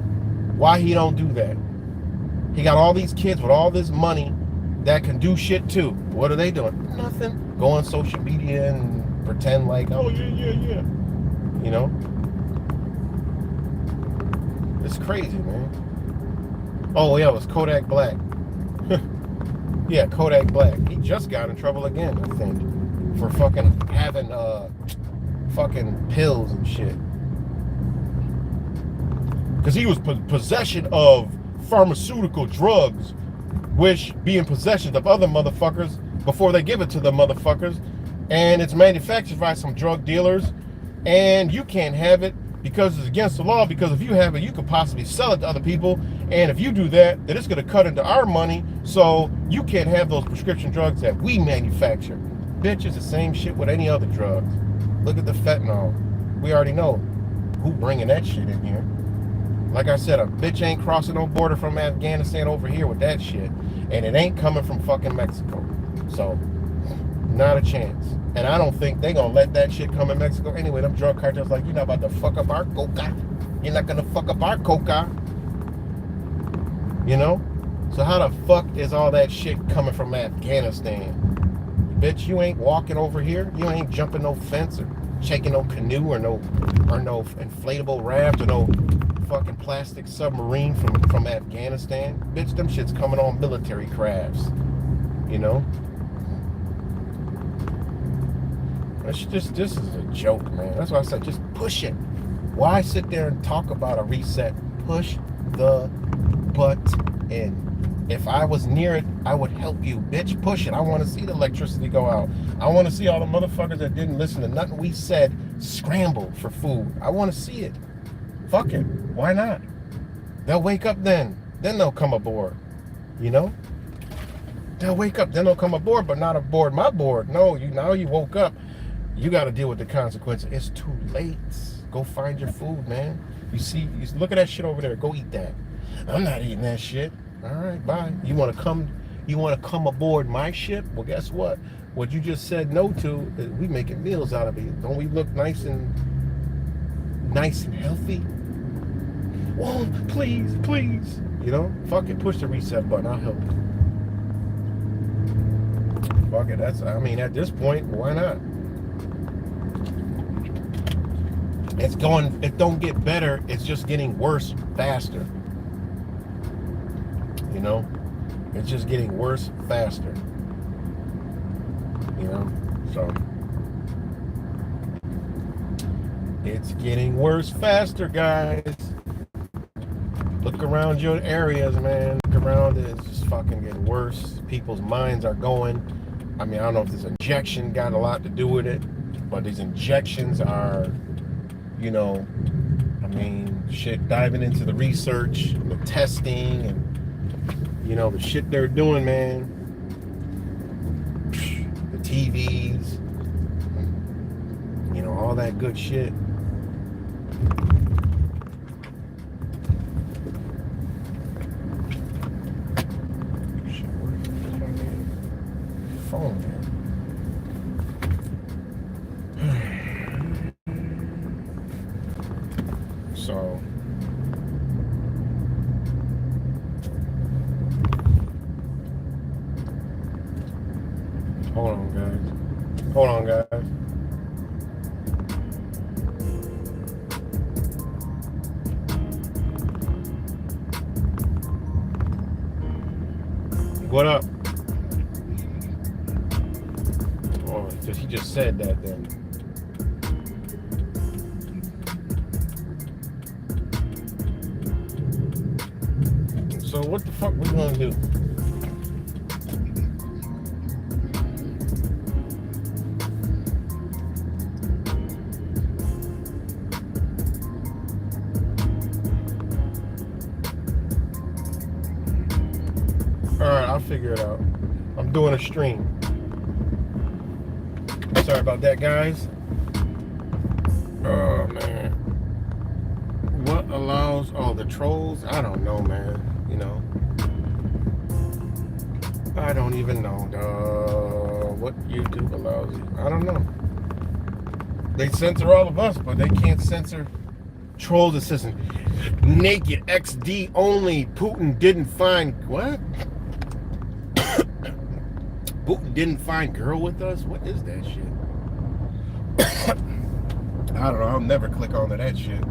Why he don't do that? He got all these kids with all this money that can do shit too. What are they doing? Nothing. Go on social media and pretend like, oh, yeah. You know? It's crazy, man. Oh yeah, it was Kodak Black. Yeah, Kodak Black. He just got in trouble again, I think, for fucking having fucking pills and shit. Because he was possession of pharmaceutical drugs, which be in possession of other motherfuckers before they give it to the motherfuckers, and it's manufactured by some drug dealers, and you can't have it because it's against the law, because if you have it, you could possibly sell it to other people, and if you do that, then it's going to cut into our money, so you can't have those prescription drugs that we manufacture. Bitch, it's the same shit with any other drugs. Look at the fentanyl. We already know who bringing that shit in here. Like I said, a bitch ain't crossing no border from Afghanistan over here with that shit, and it ain't coming from fucking Mexico. So, not a chance. And I don't think they gonna let that shit come in Mexico. Anyway, them drug cartels like, you're not about to fuck up our coca. You're not gonna fuck up our coca. You know? So how the fuck is all that shit coming from Afghanistan? Bitch, you ain't walking over here. You ain't jumping no fence or shaking no canoe or no inflatable raft or no fucking plastic submarine from Afghanistan. Bitch, them shit's coming on military crafts. You know? This is a joke, man. That's why I said just push it. Why sit there and talk about a reset? Push the button. If I was near it, I would help you. Bitch, push it. I want to see the electricity go out. I want to see all the motherfuckers that didn't listen to nothing we said scramble for food. I want to see it. Fuck it. Why not? They'll wake up then. Then they'll come aboard. You know? They'll wake up. Then they'll come aboard, but not aboard my board. No, now you woke up. You got to deal with the consequences. It's too late. Go find your food, man. You look at that shit over there. Go eat that. I'm not eating that shit. All right, bye. You want to come aboard my ship? Well, guess what? What you just said no to, we making meals out of it. Don't we look nice and healthy? Oh, please. You know? Fuck it. Push the reset button. I'll help you. Fuck it. At this point, why not? It don't get better. It's just getting worse faster. You know? It's just getting worse faster. You know? So it's getting worse faster, guys. Look around your areas, man. Look around, it's just fucking getting worse. People's minds are going. I don't know if this injection got a lot to do with it, but these injections are, shit, diving into the research and the testing and, the shit they're doing, man. The TVs, all that good shit. Phone. So hold on guys. What up? Oh, he just said that then. So what the fuck we gonna do? Alright, I'll figure it out. I'm doing a stream. Sorry about that, guys. Oh, man. What allows the trolls? I don't know, man. I don't even know what YouTube allows you. I don't know. They censor all of us, but they can't censor trolls assistant. Naked XD only. Putin didn't find what? Putin didn't find girl with us? What is that shit? I don't know. I'll never click on that shit.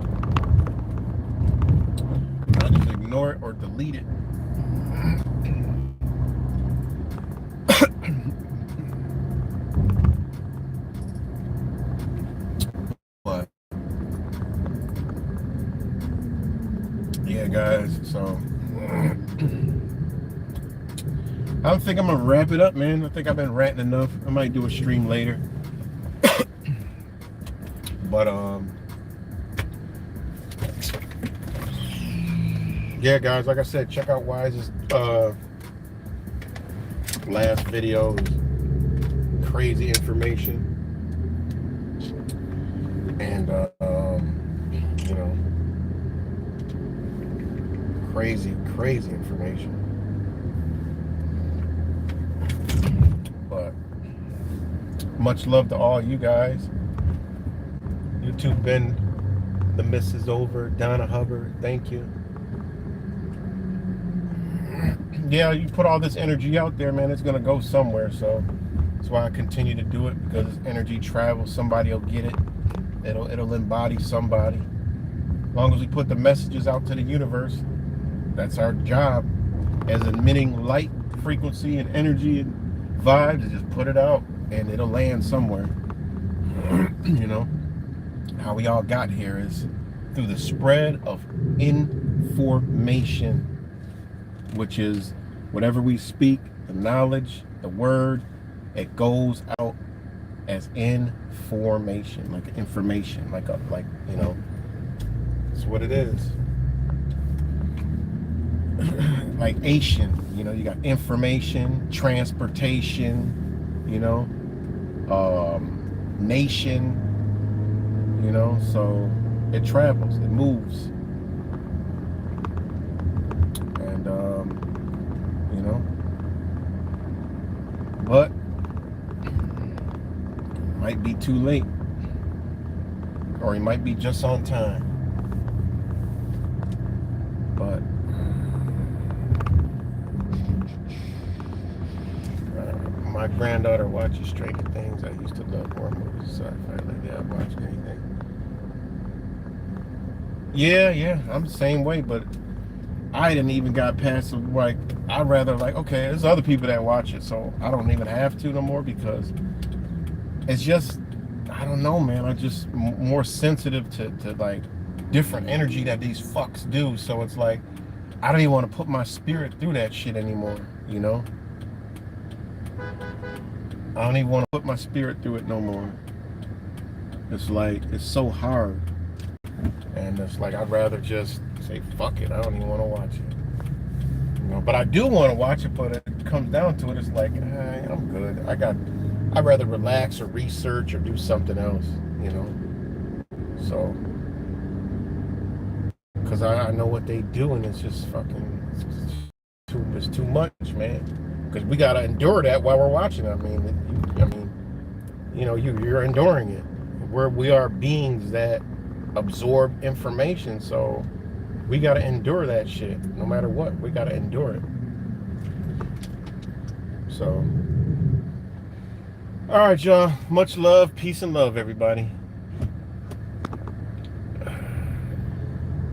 I just ignore ignore it or delete it. But yeah, guys, so I don't think I'm gonna wrap it up, man. I think I've been ranting enough. I might do a stream later. But yeah, guys, like I said, check out Wise's last video. Crazy information. And you know, crazy information. But much love to all you guys. YouTube been the miss is over. Donna Hubbard, thank you. Yeah, you put all this energy out there, man, it's gonna go somewhere. So that's why I continue to do it, because energy travels. Somebody will get it. It'll embody somebody. As long as we put the messages out to the universe, that's our job as emitting light, frequency, and energy and vibes. Just put it out, and it'll land somewhere. You know, how we all got here is through the spread of information, which is whatever we speak, the knowledge, the word, it goes out as information, like information, like you know, that's what it is. Like Asian, you know, you got information, transportation, you know, nation, you know, so it travels, it moves. And you know, but might be too late, or he might be just on time. But my granddaughter watches Stranger Things. I used to love horror movies, so I finally did watch anything. Yeah, I'm the same way, but I didn't even got past, like, I'd rather, like, okay, there's other people that watch it, so I don't even have to no more, because it's just, I don't know, man. I'm just more sensitive to like different energy that these fucks do. So it's like, I don't even want to put my spirit through that shit anymore, you know? I don't even want to put my spirit through it no more. It's like, it's so hard. And it's like, I'd rather just say, fuck it. I don't even want to watch it. You know, but I do want to watch it, but it comes down to it. It's like, I'm good. I'd rather relax or research or do something else, you know? So, because I know what they do, and it's just fucking, it's too much, man. Because we got to endure that while we're watching. I mean, you know, you're enduring it. We are beings that absorb information, so we got to endure that shit. No matter what, we got to endure it. So, all right, y'all. Much love, peace, and love, everybody.